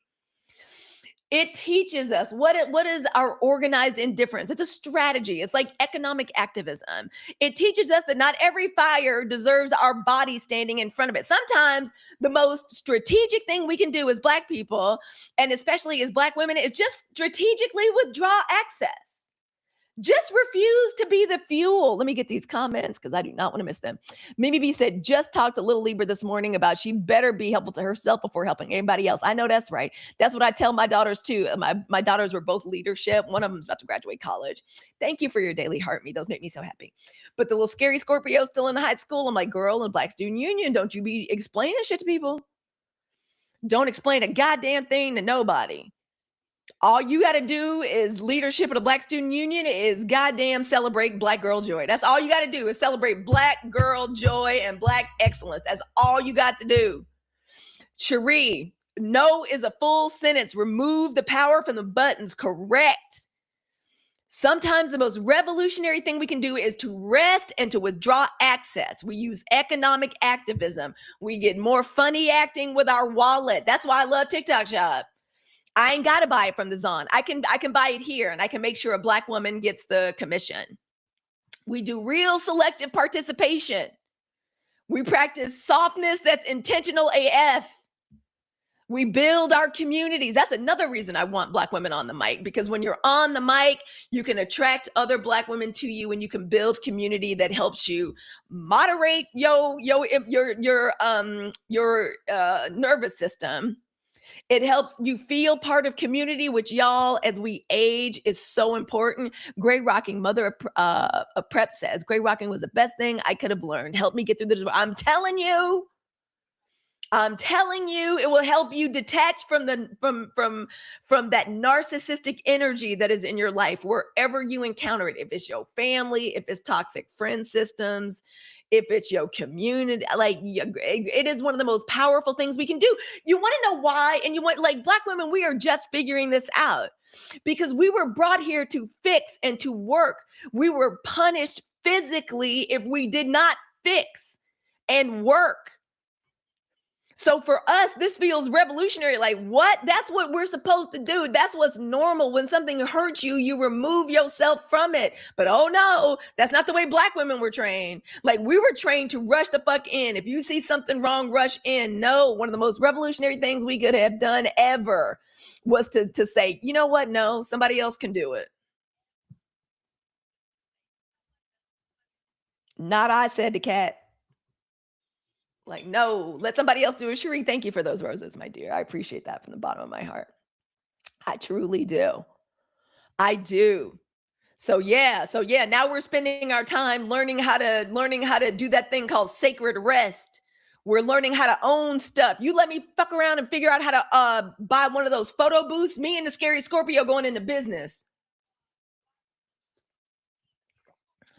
It teaches us what is our organized indifference. It's a strategy. It's like economic activism. It teaches us that not every fire deserves our body standing in front of it. Sometimes the most strategic thing we can do as Black people, and especially as Black women, is just strategically withdraw access. Just refuse to be the fuel. Let me get these comments because I do not want to miss them. Mimi B said, just talked to Little Libra this morning about she better be helpful to herself before helping anybody else. I know that's right. That's what I tell my daughters too. My daughters were both leadership. One of them is about to graduate college. Thank you for your daily heart me. Those make me so happy. But the little scary Scorpio still in high school. I'm like, girl, in Black Student Union, don't you be explaining shit to people. Don't explain a goddamn thing to nobody. All you got to do is leadership of the Black Student Union is goddamn celebrate Black girl joy. That's all you got to do is celebrate Black girl joy and Black excellence. That's all you got to do. Cherie, no is a full sentence. Remove the power from the buttons. Correct. Sometimes the most revolutionary thing we can do is to rest and to withdraw access. We use economic activism. We get more funny acting with our wallet. That's why I love TikTok Shop. I ain't got to buy it from the Zon. I can buy it here and I can make sure a Black woman gets the commission. We do real selective participation. We practice softness that's intentional AF. We build our communities. That's another reason I want Black women on the mic, because when you're on the mic, you can attract other Black women to you and you can build community that helps you moderate your nervous system. It helps you feel part of community, which y'all, as we age, is so important. Gray rocking, mother of prep says, gray rocking was the best thing I could have learned. Help me get through this. I'm telling you, it will help you detach from that narcissistic energy that is in your life, wherever you encounter it. If it's your family, if it's toxic friend systems, if it's your community, it is one of the most powerful things we can do. You want to know why? And Black women, we are just figuring this out because we were brought here to fix and to work. We were punished physically if we did not fix and work. So for us, this feels revolutionary. Like, what? That's what we're supposed to do. That's what's normal. When something hurts you, you remove yourself from it. But oh no, that's not the way Black women were trained. Like, we were trained to rush the fuck in. If you see something wrong, rush in. No, one of the most revolutionary things we could have done ever was to say, you know what? No, somebody else can do it. Not I, said the cat. Like, no, let somebody else do it. Cherie, thank you for those roses, my dear. I appreciate that from the bottom of my heart. I truly do. I do. So yeah. Now we're spending our time learning how to do that thing called sacred rest. We're learning how to own stuff. You let me fuck around and figure out how to buy one of those photo booths. Me and the scary Scorpio going into business.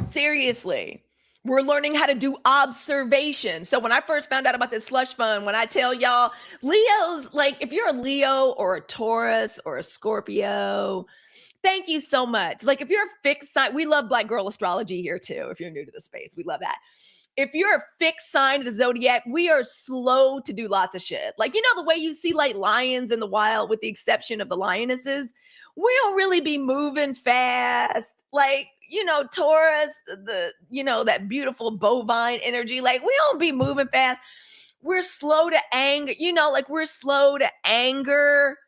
Seriously. We're learning how to do observation. So when I first found out about this slush fund, when I tell y'all, Leos, like if you're a Leo or a Taurus or a Scorpio, thank you so much. Like if you're a fixed sign, we love Black girl astrology here too. If you're new to the space, we love that. If you're a fixed sign of the zodiac, we are slow to do lots of shit. Like, you know, the way you see like lions in the wild, with the exception of the lionesses, we don't really be moving fast. Like, you know, Taurus, that beautiful bovine energy, like we don't be moving fast. We're slow to anger, we're slow to anger.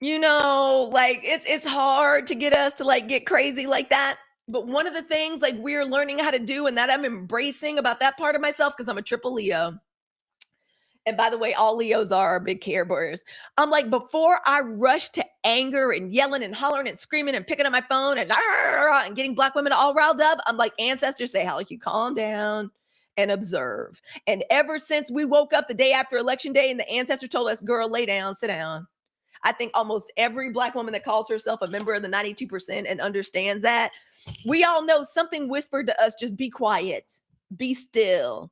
Like it's hard to get us to like get crazy like that. But one of the things like we're learning how to do and that I'm embracing about that part of myself, because I'm a triple Leo. And by the way, all Leos are big care bears. I'm like, before I rush to anger and yelling and hollering and screaming and picking up my phone and getting Black women all riled up, I'm like, ancestors say, Halicue, calm down and observe. And ever since we woke up the day after election day and the ancestor told us, girl, lay down, sit down. I think almost every Black woman that calls herself a member of the 92% and understands that, we all know something whispered to us, just be quiet, be still,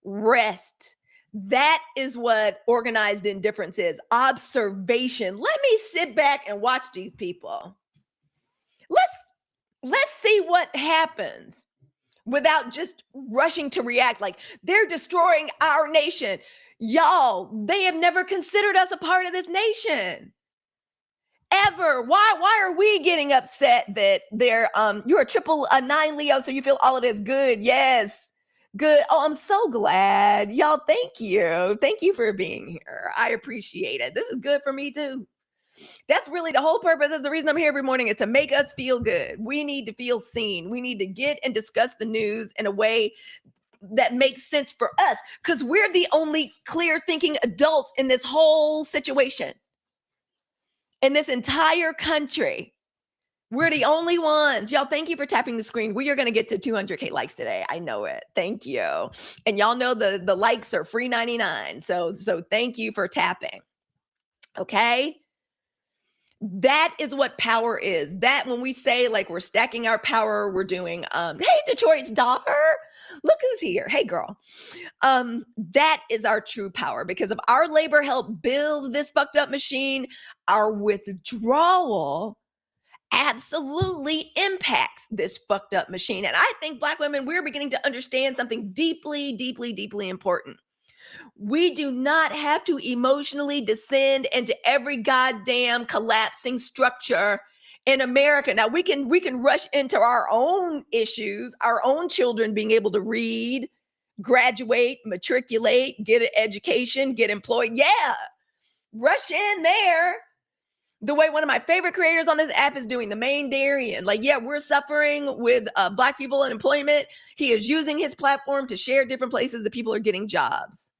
rest. That is what organized indifference is. Observation. Let me sit back and watch these people. Let's see what happens without just rushing to react like they're destroying our nation. Y'all, they have never considered us a part of this nation. Ever. Why are we getting upset that they're you're a 9 Leo, so you feel all of this good? Yes. Good. Oh, I'm so glad. Y'all, thank you. Thank you for being here. I appreciate it. This is good for me too. That's really the whole purpose. That's the reason I'm here every morning, is to make us feel good. We need to feel seen. We need to get and discuss the news in a way that makes sense for us, because we're the only clear thinking adults in this whole situation. In this entire country, we're the only ones. Y'all, thank you for tapping the screen. We are going to get to 200K likes today. I know it. Thank you. And y'all know the likes are free 99. So thank you for tapping. Okay? That is what power is. That when we say like we're stacking our power, we're doing hey, Detroit's daughter, look who's here. Hey girl. That is our true power, because if our labor helped build this fucked up machine, our withdrawal absolutely impacts this fucked up machine. And I think Black women, we're beginning to understand something deeply, deeply, deeply important. We do not have to emotionally descend into every goddamn collapsing structure in America. Now we can rush into our own issues, our own children being able to read, graduate, matriculate, get an education, get employed. Yeah, rush in there. The way one of my favorite creators on this app is doing, the main Darian. Like, yeah, we're suffering with Black people in employment. He is using his platform to share different places that people are getting jobs.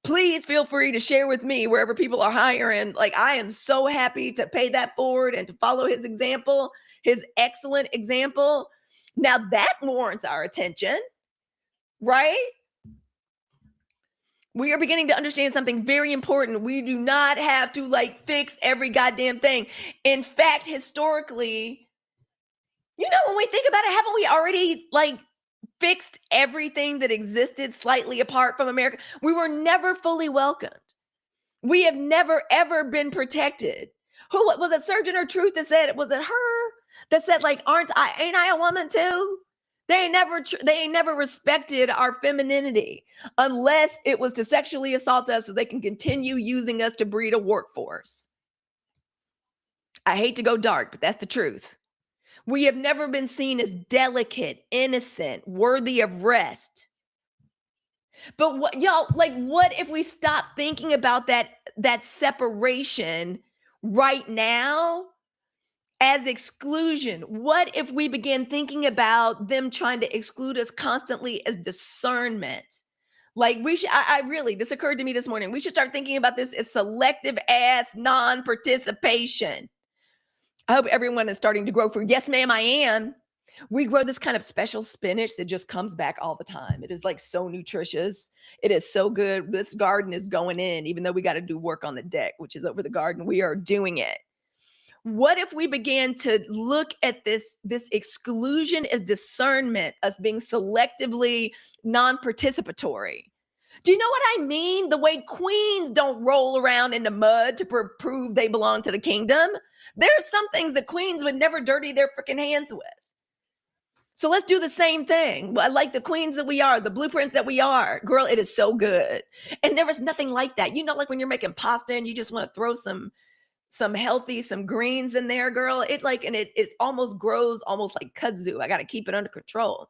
Please feel free to share with me wherever people are hiring. Like, I am so happy to pay that forward and to follow his example, his excellent example. Now that warrants our attention, right? We are beginning to understand something very important. We do not have to like fix every goddamn thing. In fact, historically, when we think about it, haven't we already like fixed everything that existed slightly apart from America? We were never fully welcomed. We have never, ever been protected. Who was it? Surgeon or Truth that said, was it her that said like, ain't I a woman too? They ain't never respected our femininity unless it was to sexually assault us so they can continue using us to breed a workforce. I hate to go dark, but that's the truth. We have never been seen as delicate, innocent, worthy of rest. But what if we stop thinking about that separation right now as exclusion? What if we begin thinking about them trying to exclude us constantly as discernment? Like this occurred to me this morning. We should start thinking about this as selective ass non-participation. I hope everyone is starting to grow food. Yes, ma'am, I am. We grow this kind of special spinach that just comes back all the time. It is like so nutritious. It is so good. This garden is going in, even though we got to do work on the deck, which is over the garden. We are doing it. What if we began to look at this exclusion as discernment, us being selectively non-participatory? Do you know what I mean? The way queens don't roll around in the mud to prove they belong to the kingdom. There are some things that queens would never dirty their freaking hands with. So let's do the same thing. I like the queens that we are, the blueprints that we are. Girl, it is so good. And there was nothing like that. Like when you're making pasta and you just want to throw some healthy, some greens in there, girl. It almost grows almost like kudzu. I got to keep it under control.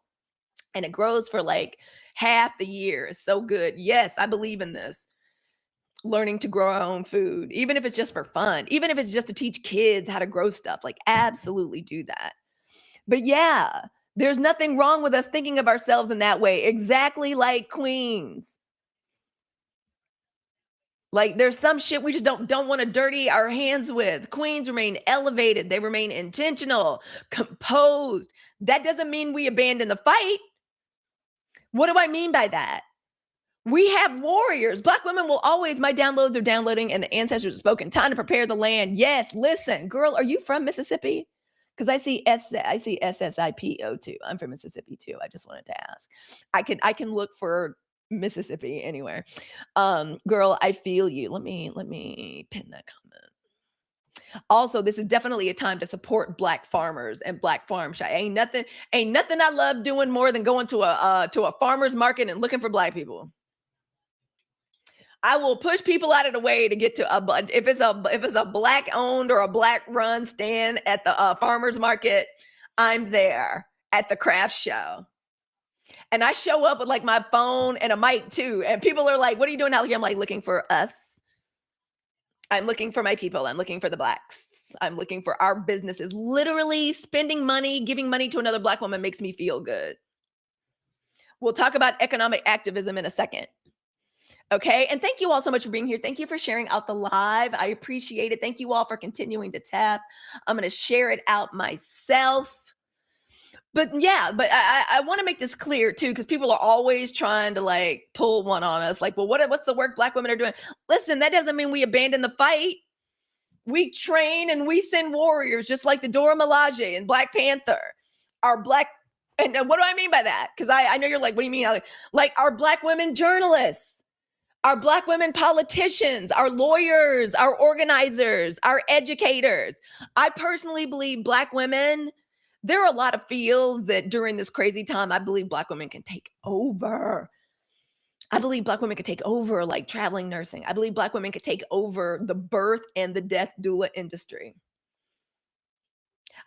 And it grows for like half the year. It's so good. Yes, I believe in this. learning to grow our own food, even if it's just for fun, even if it's just to teach kids how to grow stuff, like absolutely do that. But yeah, there's nothing wrong with us thinking of ourselves in that way, exactly like queens. Like there's some shit we just don't want to dirty our hands with. Queens remain elevated, they remain intentional, composed. That doesn't mean we abandon the fight. What do I mean by that? We have warriors. Black women will always, my downloads are downloading and the ancestors have spoken. Time to prepare the land. Yes, listen, girl, are you from Mississippi? Because I see SSIPO too. I'm from Mississippi too. I just wanted to ask. I can look for Mississippi anywhere. Girl, I feel you. Let me pin that comment. Also, this is definitely a time to support Black farmers and Black farm shop. Ain't nothing I love doing more than going to a farmer's market and looking for Black people. I will push people out of the way to get to if it's a Black owned or a Black run stand at the farmers market. I'm there at the craft show. And I show up with like my phone and a mic too. And people are like, what are you doing out here? I'm like, looking for us. I'm looking for my people. I'm looking for the Blacks. I'm looking for our businesses. Literally spending money, giving money to another Black woman makes me feel good. We'll talk about economic activism in a second. Okay. And thank you all so much for being here. Thank you for sharing out the live. I appreciate it. Thank you all for continuing to tap. I'm going to share it out myself. But yeah, but I want to make this clear too, because people are always trying to like pull one on us. Like, well, what's the work Black women are doing? Listen, that doesn't mean we abandon the fight. We train and we send warriors, just like the Dora Milaje and Black Panther. Our Black, and what do I mean by that? Because I know you're like, what do you mean? Like our Black women journalists, our Black women politicians, our lawyers, our organizers, our educators. I personally believe Black women, there are a lot of fields that during this crazy time, I believe Black women can take over. I believe Black women could take over like traveling nursing. I believe Black women could take over the birth and the death doula industry.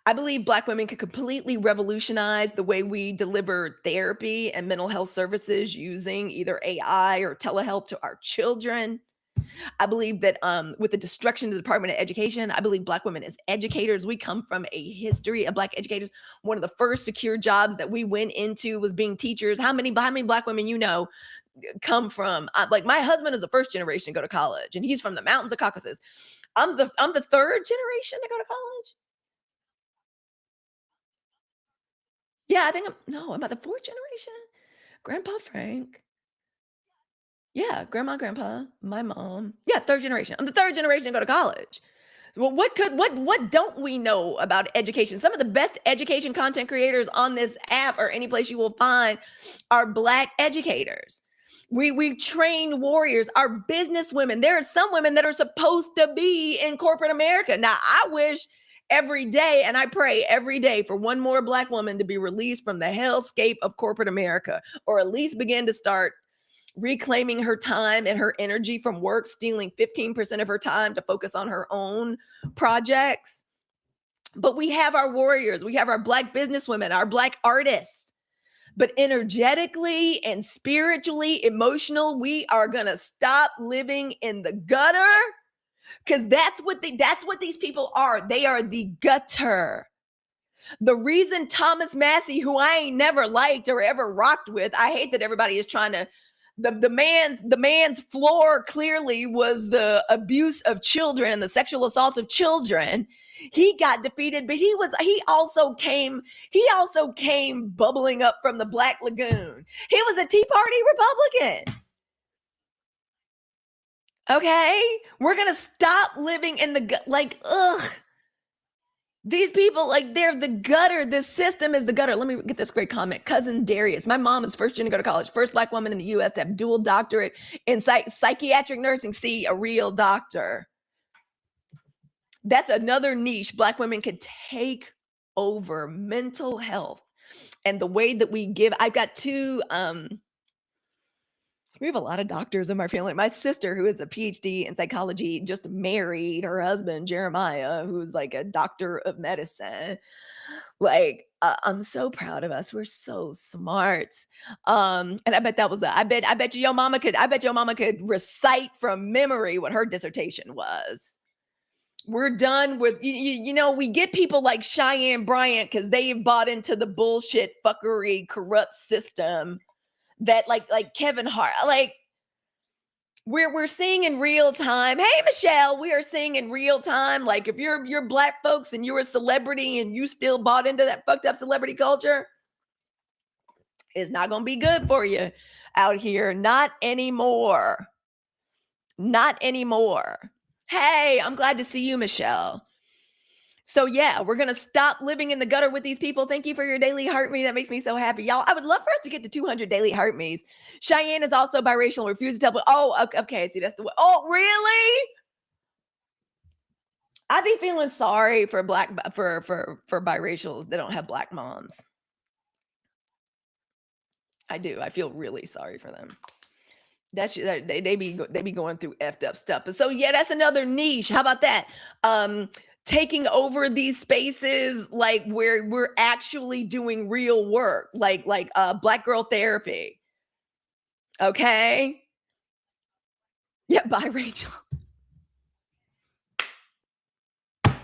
I believe Black women could completely revolutionize the way we deliver therapy and mental health services using either AI or telehealth to our children. I believe that with the destruction of the Department of Education, I believe Black women as educators, we come from a history of Black educators. One of the first secure jobs that we went into was being teachers. How many Black women you know come from? Like my husband is the first generation to go to college, and he's from the mountains of Caucasus. I'm the third generation to go to college. Yeah, I think I'm about the fourth generation. Grandpa Frank. Yeah, grandma, grandpa, my mom. Yeah, third generation. I'm the third generation to go to college. Well, what don't we know about education? Some of the best education content creators on this app or any place you will find are Black educators. We train warriors, our business women. There are some women that are supposed to be in corporate America. Now, I wish every day, and I pray every day for one more Black woman to be released from the hellscape of corporate America, or at least begin to start reclaiming her time and her energy from work, stealing 15% of her time to focus on her own projects. But we have our warriors, we have our Black businesswomen, our Black artists. But energetically and spiritually, emotional, we are gonna stop living in the gutter, because that's what these people are. They are the gutter. The reason Thomas Massie, who I ain't never liked or ever rocked with, I hate that everybody is trying to. The man's floor clearly was the abuse of children and the sexual assault of children. He got defeated, but he also came bubbling up from the Black Lagoon. He was a Tea Party Republican. Okay, we're gonna stop living in the like. Ugh. These people, like, they're the gutter. This system is the gutter. Let me get this great comment. Cousin Darius. My mom is first gen to go to college. First Black woman in the U.S. to have dual doctorate in psychiatric nursing. See, a real doctor. That's another niche Black women could take over, mental health. And the way that we give, I've got two We have a lot of doctors in my family. My sister, who is a PhD in psychology, just married her husband, Jeremiah, who's like a doctor of medicine. Like, I'm so proud of us. We're so smart. And I bet that was I bet you your mama could I bet your mama could recite from memory what her dissertation was. We're done with we get people like Cheyenne Bryant because they bought into the bullshit fuckery corrupt system that like Kevin Hart. Like we're seeing in real time. Hey Michelle, we are seeing in real time. Like if you're black folks and you're a celebrity and you still bought into that fucked up celebrity culture, it's not gonna be good for you out here. Not anymore. Not anymore. Hey, I'm glad to see you, Michelle. So yeah, we're gonna stop living in the gutter with these people. Thank you for your daily heart me. That makes me so happy, y'all. I would love for us to get to 200 daily heart me's. Cheyenne is also biracial. Refuses to tell. Oh, okay. See, that's the way. Oh, really? I be feeling sorry for for biracials that don't have black moms. I do. I feel really sorry for them. They be going through effed up stuff. But so yeah, that's another niche. How about that? Taking over these spaces like where we're actually doing real work, like black girl therapy. Okay. Yeah, bye, Rachel. I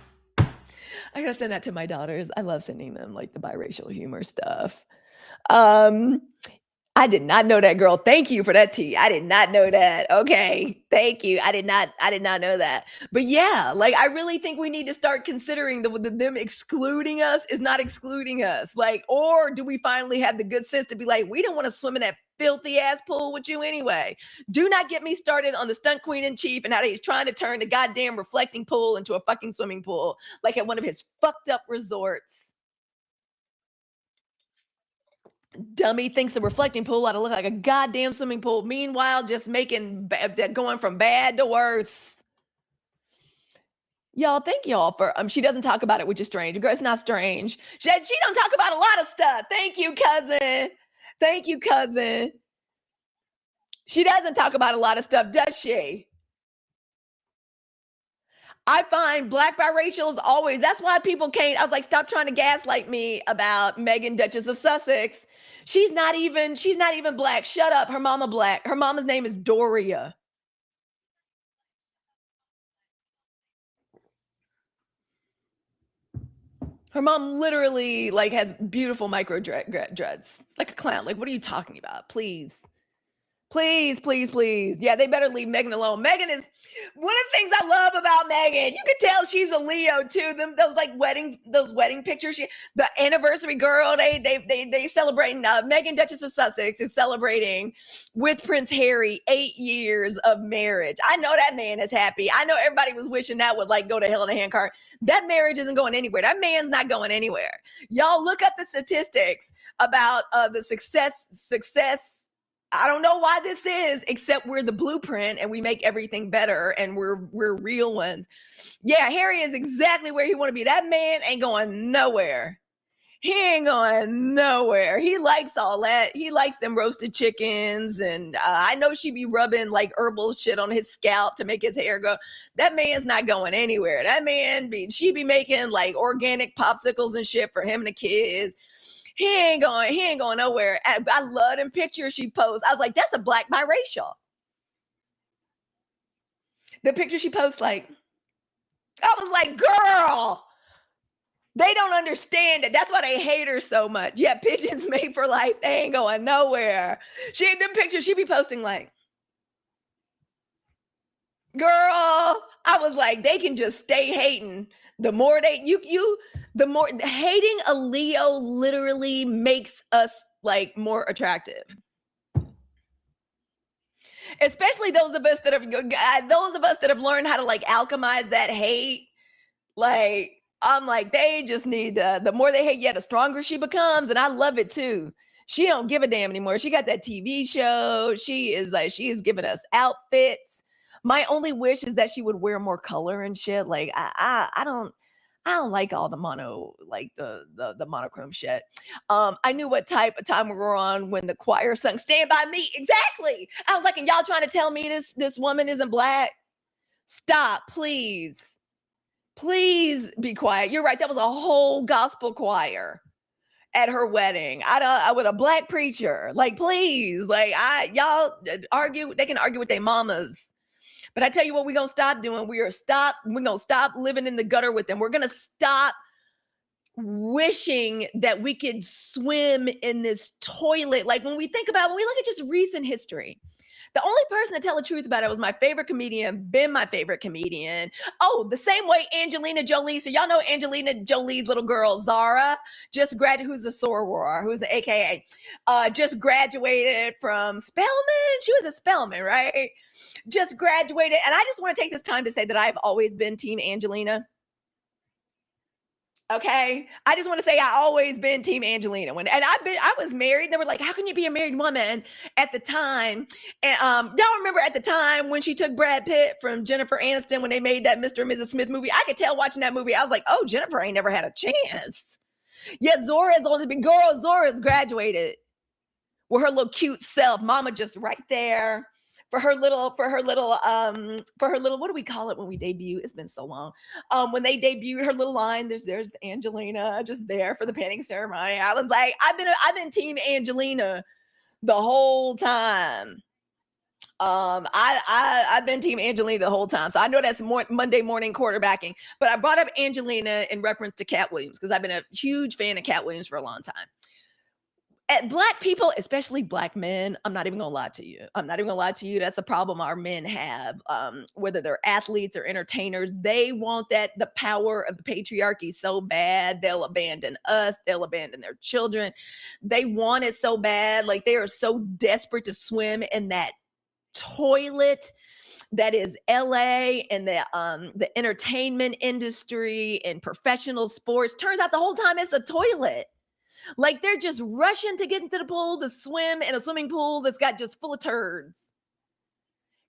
gotta send that to my daughters. I love sending them like the biracial humor stuff. Um, I did not know that, girl. Thank you for that tea. I did not know that. Okay. Thank you. I did not know that. But yeah, like I really think we need to start considering them excluding us is not excluding us. Like, or do we finally have the good sense to be like, we don't want to swim in that filthy ass pool with you anyway. Do not get me started on the stunt queen in chief and how he's trying to turn the goddamn reflecting pool into a fucking swimming pool, like at one of his fucked up resorts. Dummy thinks the reflecting pool ought to look like a goddamn swimming pool. Meanwhile, just going from bad to worse. Y'all, thank y'all for she doesn't talk about it, which is strange. It's not strange. She don't talk about a lot of stuff. Thank you, cousin. Thank you, cousin. She doesn't talk about a lot of stuff, does she? I find black biracials always. That's why people can't. I was like, stop trying to gaslight me about Meghan, Duchess of Sussex. She's not even black. Shut up. Her mama black. Her mama's name is Doria. Her mom literally like has beautiful micro dreads. Like a clown. Like, what are you talking about? Please. Please, please, please. Yeah, they better leave Meghan alone. Meghan is one of the things I love about Meghan. You can tell she's a Leo too. Those wedding pictures. The anniversary girl. They celebrating. Meghan, Duchess of Sussex, is celebrating with Prince Harry 8 years of marriage. I know that man is happy. I know everybody was wishing that would like go to hell in a handcart. That marriage isn't going anywhere. That man's not going anywhere. Y'all look up the statistics about the success. I don't know why this is, except we're the blueprint and we make everything better and we're real ones. Yeah, Harry is exactly where he want to be. That man ain't going nowhere. He ain't going nowhere. He likes all that. He likes them roasted chickens. And I know she be rubbing like herbal shit on his scalp to make his hair go. That man's not going anywhere. That man, she be making like organic popsicles and shit for him and the kids. He ain't going nowhere. I love them pictures she posts. I was like, that's a black biracial. The picture she posts, like, I was like, girl, they don't understand it. That's why they hate her so much. Yeah, pigeons made for life. They ain't going nowhere. Them pictures she be posting, like, girl, I was like, they can just stay hating. The more the more hating a Leo literally makes us like more attractive. Especially those of us that have learned how to like alchemize that hate. Like, I'm like, they just need the more they hate, the stronger she becomes. And I love it too. She don't give a damn anymore. She got that TV show. She is giving us outfits. My only wish is that she would wear more color and shit. Like, I don't I don't like all the the monochrome shit. I knew what type of time we were on when the choir sung "Stand by Me." Exactly. I was like, and y'all trying to tell me this woman isn't black? Stop, please. Please be quiet. You're right. That was a whole gospel choir at her wedding. I with a black preacher. Like, please. Like, y'all argue. They can argue with their mamas. But I tell you what, we're gonna stop doing. We're gonna stop living in the gutter with them. We're gonna stop wishing that we could swim in this toilet. Like when we look at just recent history. The only person to tell the truth about it was my favorite comedian, been my favorite comedian. Oh, the same way Angelina Jolie. So y'all know Angelina Jolie's little girl, Zara, just graduated, who's a soror, who's an AKA, just graduated from Spelman. She was a Spelman, right? Just graduated. And I just want to take this time to say that I've always been Team Angelina. Okay. I just want to say I always been Team Angelina. I was married. They were like, how can you be a married woman at the time? And y'all remember at the time when she took Brad Pitt from Jennifer Aniston when they made that Mr. and Mrs. Smith movie? I could tell watching that movie. I was like, oh, Jennifer ain't never had a chance. Yet Zora's only been girl. Zora's graduated with her little cute self. Mama just right there. For her little, what do we call it when we debut? It's been so long. When they debuted her little line, there's Angelina just there for the painting ceremony. I was like, I've been Team Angelina the whole time. I've been Team Angelina the whole time. So I know that's Monday morning quarterbacking, but I brought up Angelina in reference to Cat Williams because I've been a huge fan of Cat Williams for a long time. At Black people, especially Black men, I'm not even gonna lie to you. That's a problem our men have. Whether they're athletes or entertainers, they want the power of the patriarchy so bad, they'll abandon us, they'll abandon their children. They want it so bad, like they are so desperate to swim in that toilet that is LA and the entertainment industry and professional sports. Turns out the whole time it's a toilet. Like they're just rushing to get into the pool to swim in a swimming pool that's got just full of turds.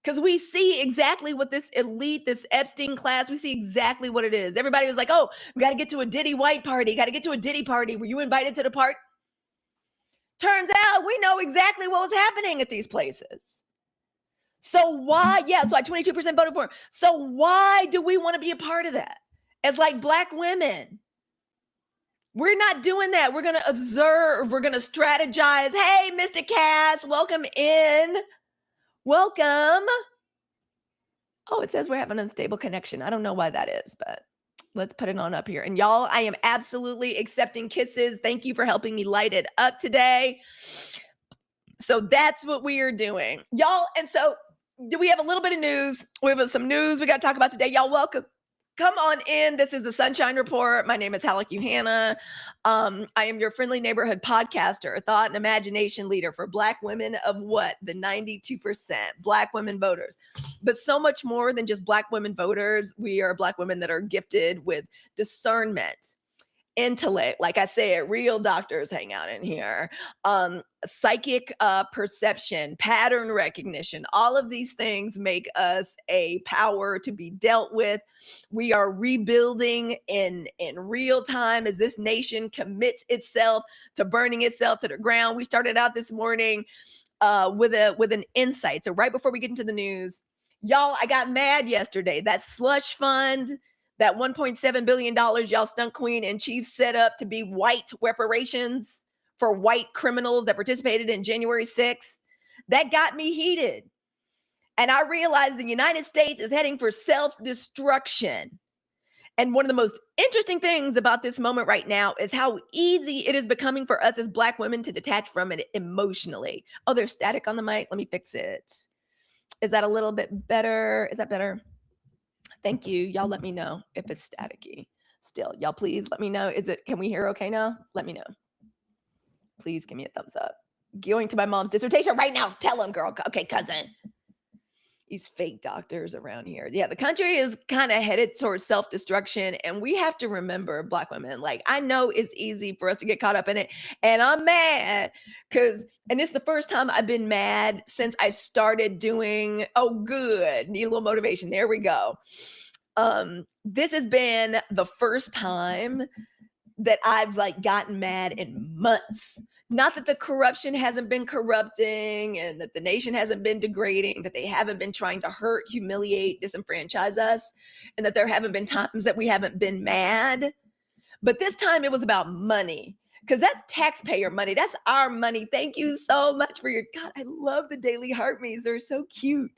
Because we see exactly what this elite, this Epstein class, we see exactly what it is. Everybody was like, oh, we got to get to a Diddy White party. Got to get to a Diddy party. Were you invited to the party? Turns out we know exactly what was happening at these places. So why? Yeah, so 22% voted for him. So why do we want to be a part of that? As like Black women. We're not doing that. We're going to observe. We're going to strategize. Hey, Mr. Cass, welcome in. Welcome. Oh, it says we're having an unstable connection. I don't know why that is, but let's put it on up here. And y'all, I am absolutely accepting kisses. Thank you for helping me light it up today. So that's what we are doing. Y'all, and so do we have a little bit of news? We have some news we got to talk about today. Y'all, welcome. Come on in. This is the Sunshine Report. My name is Halicue Hannah. I am your friendly neighborhood podcaster, thought and imagination leader for Black women of what? The 92% Black women voters. But so much more than just Black women voters. We are Black women that are gifted with discernment, intellect. Like I said, real doctors hang out in here. Psychic perception, pattern recognition, all of these things make us a power to be dealt with. We are rebuilding in real time as this nation commits itself to burning itself to the ground. We started out this morning with an insight. So right before we get into the news, y'all, I got mad yesterday. That slush fund, that $1.7 billion y'all Stunt Queen and Chief set up to be white reparations for white criminals that participated in January 6th, that got me heated. And I realized the United States is heading for self-destruction. And one of the most interesting things about this moment right now is how easy it is becoming for us as Black women to detach from it emotionally. Oh, there's static on the mic. Let me fix it. Is that a little bit better? Is that better? Thank you. Y'all let me know if it's staticky still. Y'all please let me know. Can we hear okay now? Let me know. Please give me a thumbs up. Going to my mom's dissertation right now. Tell him, girl. Okay, cousin. These fake doctors around here. Yeah, the country is kind of headed towards self-destruction. And we have to remember, Black women, like I know it's easy for us to get caught up in it. And I'm mad and it's the first time I've been mad since I started doing, oh good, need a little motivation. There we go. This has been the first time that I've like gotten mad in months. Not that the corruption hasn't been corrupting and that the nation hasn't been degrading, that they haven't been trying to hurt, humiliate, disenfranchise us, and that there haven't been times that we haven't been mad. But this time it was about money, because that's taxpayer money. That's our money. Thank you so much for your, God, I love the Daily Heart Me's. They're so cute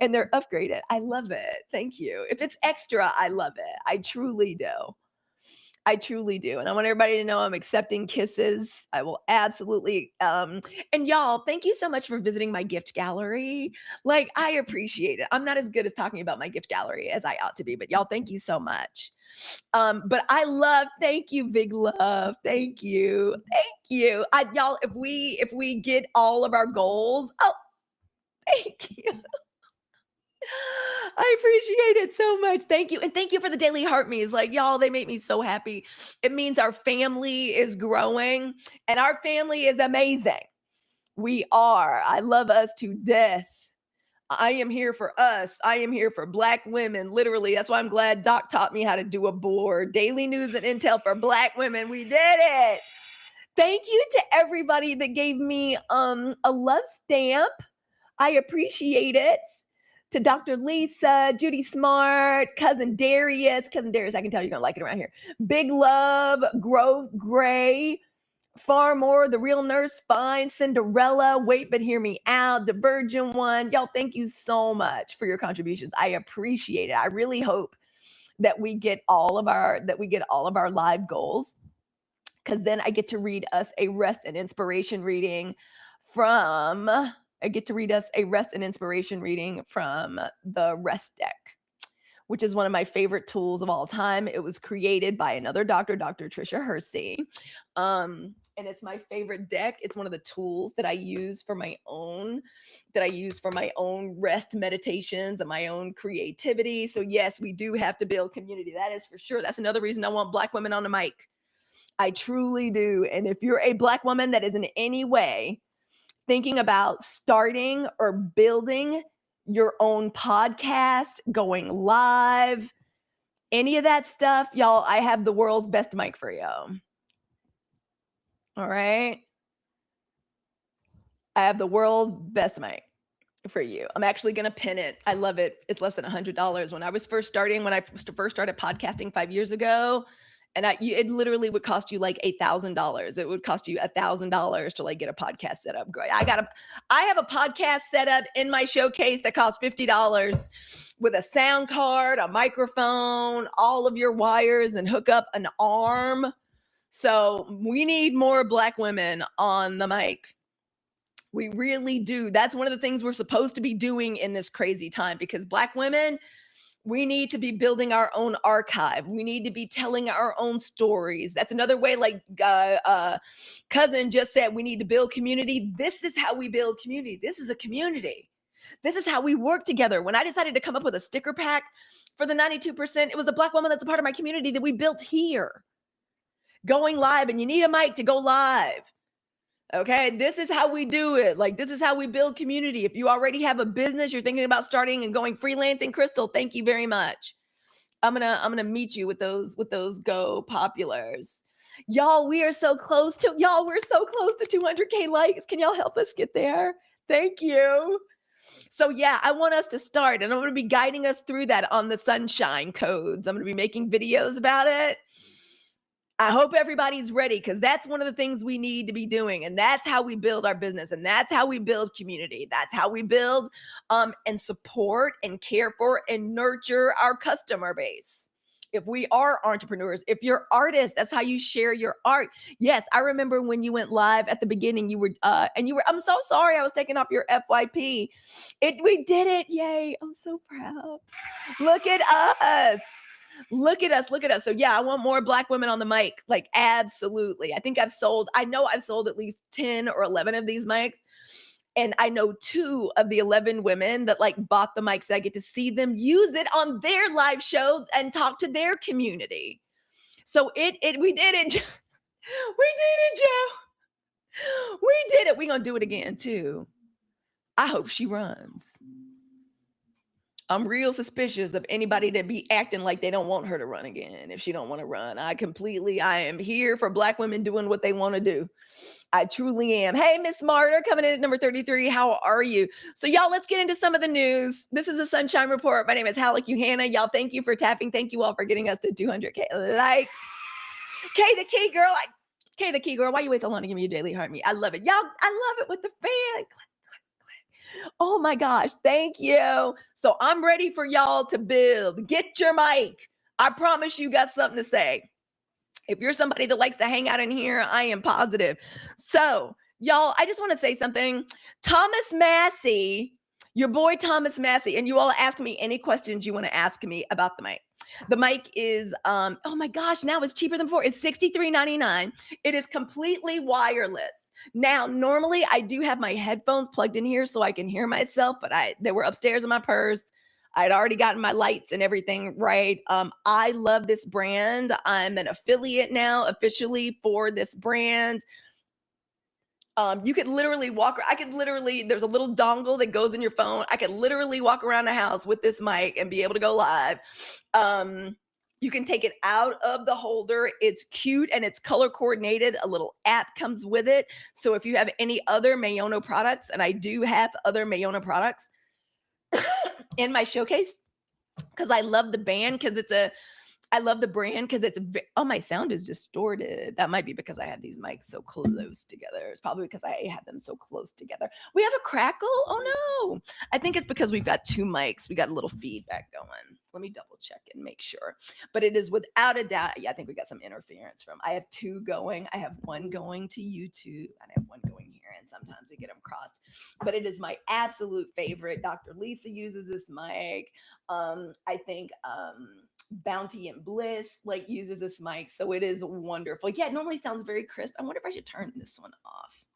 and they're upgraded. I love it. Thank you. If it's extra, I love it. I truly do. I truly do. And I want everybody to know I'm accepting kisses. I will absolutely. And y'all, thank you so much for visiting my gift gallery. Like, I appreciate it. I'm not as good as talking about my gift gallery as I ought to be, but y'all, thank you so much. But I love, thank you, Big Love. Thank you. Thank you. Y'all, if we get all of our goals, oh, thank you. I appreciate it so much. Thank you. And thank you for the Daily Heart Me's. Like, y'all, they make me so happy. It means our family is growing and our family is amazing. We are. I love us to death. I am here for us. I am here for Black women. Literally. That's why I'm glad Doc taught me how to do a board. Daily news and intel for Black women. We did it. Thank you to everybody that gave me a love stamp. I appreciate it. To Dr. Lisa, Judy Smart, Cousin Darius, I can tell you're gonna like it around here. Big Love, Grove Gray, Far More, The Real Nurse Fine, Cinderella, Wait But Hear Me Out, The Virgin One. Y'all, thank you so much for your contributions. I appreciate it. I really hope that we get all of our live goals, because then I get to read us a rest and inspiration reading from the Rest Deck, which is one of my favorite tools of all time. It was created by another doctor, Dr. Tricia Hersey. And it's my favorite deck. It's one of the tools that I use for my own rest meditations and my own creativity. So yes, we do have to build community. That is for sure. That's another reason I want Black women on the mic. I truly do. And if you're a Black woman that is in any way thinking about starting or building your own podcast, going live, any of that stuff, y'all, I have the world's best mic for you. All right? I have the world's best mic for you. I'm actually going to pin it. I love it. It's less than $100. When I first started podcasting 5 years ago, and it literally would cost you like $8,000. It would cost you $1,000 to like get a podcast set up. I have a podcast set up in my showcase that costs $50 with a sound card, a microphone, all of your wires, and hook up an arm. So we need more Black women on the mic. We really do. That's one of the things we're supposed to be doing in this crazy time, because Black women, we need to be building our own archive. We need to be telling our own stories. That's another way, like Cousin just said, we need to build community. This is how we build community. This is a community. This is how we work together. When I decided to come up with a sticker pack for the 92%, it was a Black woman that's a part of my community that we built here. Going live, and you need a mic to go live. Okay, this is how we do it. Like, this is how we build community. If you already have a business, you're thinking about starting and going freelancing, Crystal, thank you very much. I'm gonna meet you with those Go Populars. Y'all, we're so close to 200K likes. Can y'all help us get there? Thank you. So yeah, I want us to start, and I'm going to be guiding us through that on the Sunshine Codes. I'm going to be making videos about it. I hope everybody's ready, because that's one of the things we need to be doing. And that's how we build our business. And that's how we build community. That's how we build and support and care for and nurture our customer base. If we are entrepreneurs, if you're artists, that's how you share your art. Yes, I remember when you went live at the beginning, you were, I'm so sorry I was taking off your FYP. We did it. Yay. I'm so proud. Look at us. Look at us. Look at us. So yeah, I want more Black women on the mic. Like, absolutely. I know I've sold at least 10 or 11 of these mics. And I know 2 of the 11 women that like bought the mics, that I get to see them use it on their live show and talk to their community. So we did it. We did it, Joe. We did it. We're going to do it again too. I hope she runs. I'm real suspicious of anybody that be acting like they don't want her to run again if she don't want to run. I am here for Black women doing what they want to do. I truly am. Hey, Miss Martyr, coming in at number 33. How are you? So, y'all, let's get into some of the news. This is a Sunshine Report. My name is Halicue. Y'all, thank you for tapping. Thank you all for getting us to 200K likes. Kay the Key Girl. Kay the Key Girl, why you wait so long to give me your daily heart me? I love it. Y'all, I love it with the fan. Oh my gosh, thank you. So I'm ready for y'all to build. Get your mic. I promise you got something to say. If you're somebody that likes to hang out in here, I am positive. So, y'all, I just want to say something. Thomas Massie, your boy Thomas Massie, and you all ask me any questions you want to ask me about the mic. The mic is, oh my gosh, now it's cheaper than before. It's $63.99. It is completely wireless. Now, normally I do have my headphones plugged in here so I can hear myself, but they were upstairs in my purse. I'd already gotten my lights and everything right. I love this brand. I'm an affiliate now officially for this brand. You could literally there's a little dongle that goes in your phone. I could literally walk around the house with this mic and be able to go live. You can take it out of the holder. It's cute and it's color coordinated. A little app comes with it. So if you have any other Mayono products, and I do have other Mayono products in my showcase, because I love the brand because oh, my sound is distorted. That might be because I had these mics so close together. It's probably because I had them so close together. We have a crackle? Oh no. I think it's because we've got two mics. We got a little feedback going. Let me double check and make sure. But it is without a doubt. Yeah, I think we got some interference I have two going. I have one going to YouTube and I have one going here. And sometimes we get them crossed. But it is my absolute favorite. Dr. Lisa uses this mic. I think Bounty and Bliss uses this mic, so it is wonderful. Yeah, it normally sounds very crisp. I wonder if I should turn this one off.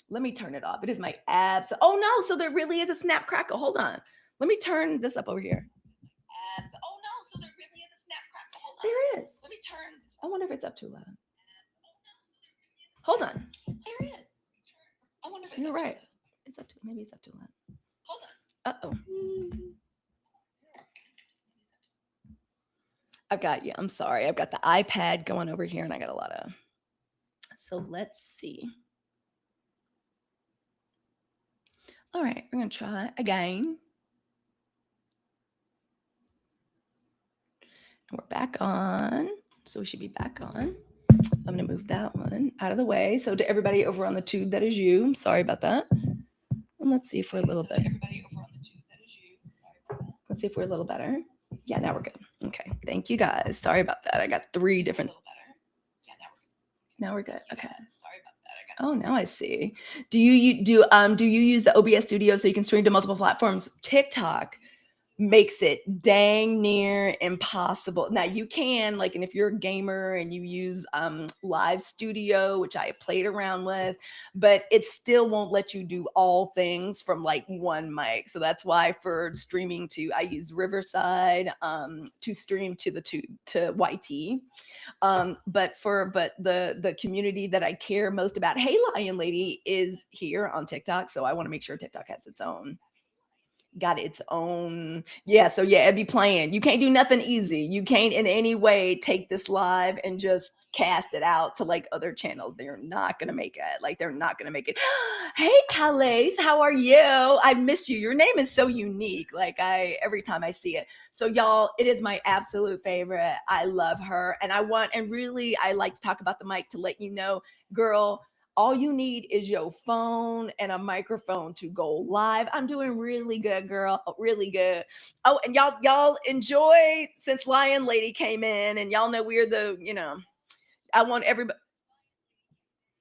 Let me turn it off. It is my oh no, so there really is a snap crackle. Hold on, let me turn this up over here. Oh no, so there really is a snap crackle. Hold on. There is. Let me turn this. I wonder if it's up too loud. Hold on. There is. I wonder if it's. You're right. It's up to maybe it's up too loud. Hold on. I'm sorry. I've got the iPad going over here and I got a lot of, so let's see. All right, we're going to try again. And we're back on. So we should be back on. I'm going to move that one out of the way. So to everybody over on the tube, that is you. I'm sorry about that. And let's see if we're a little better. Let's see if we're a little better. Yeah, now we're good. Okay, thank you guys. Sorry about that. I got three different. Now we're good. Okay. Sorry about that. Oh, now I see. Do you use the OBS Studio so you can stream to multiple platforms? TikTok makes it dang near impossible. Now you can, and if you're a gamer and you use Live Studio, which I played around with, but it still won't let you do all things from one mic. So that's why for streaming I use Riverside to stream to YT. But the community that I care most about, Hey Lion Lady, is here on TikTok. So I want to make sure TikTok has its own. Got its own. Yeah, so yeah, it'd be playing. You can't do nothing easy. You can't in any way take this live and just cast it out to other channels. They're not gonna make it. They're not gonna make it. Hey Calais, how are you? I missed you. Your name is so unique. Every time I see it. So y'all, it is my absolute favorite. I love her. And I like to talk about the mic to let you know, girl, all you need is your phone and a microphone to go live. I'm doing really good, girl. Really good. Oh, and y'all enjoy since Lion Lady came in, and y'all know we're I want everybody.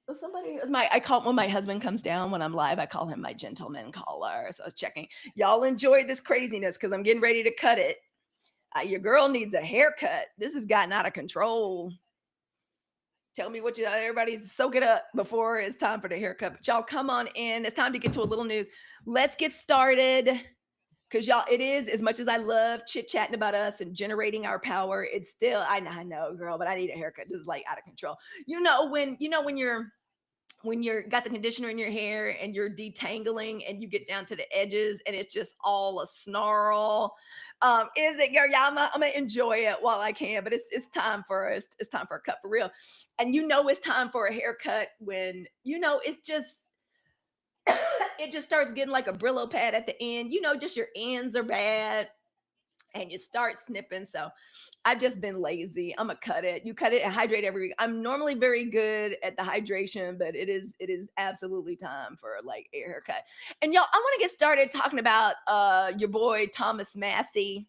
I call when my husband comes down when I'm live, I call him my gentleman caller. So I was checking. Y'all enjoy this craziness because I'm getting ready to cut it. Your girl needs a haircut. This has gotten out of control. Tell me what everybody soak it up before it's time for the haircut. But y'all come on in. It's time to get to a little news. Let's get started. Because y'all, it is, as much as I love chit-chatting about us and generating our power, it's still, I know, girl, but I need a haircut. This is out of control. When when you're got the conditioner in your hair and you're detangling and you get down to the edges and it's just all a snarl. Is it, girl? Yeah, I'm gonna enjoy it while I can, but it's time for it's time for a cut for real. And it's time for a haircut when it's just it just starts getting like a Brillo pad at the end. Just your ends are bad and you start snipping. So I've just been lazy. I'm gonna cut it. You cut it and hydrate every week. I'm normally very good at the hydration, but it is absolutely time for like a haircut. And y'all, I want to get started talking about your boy Thomas Massie,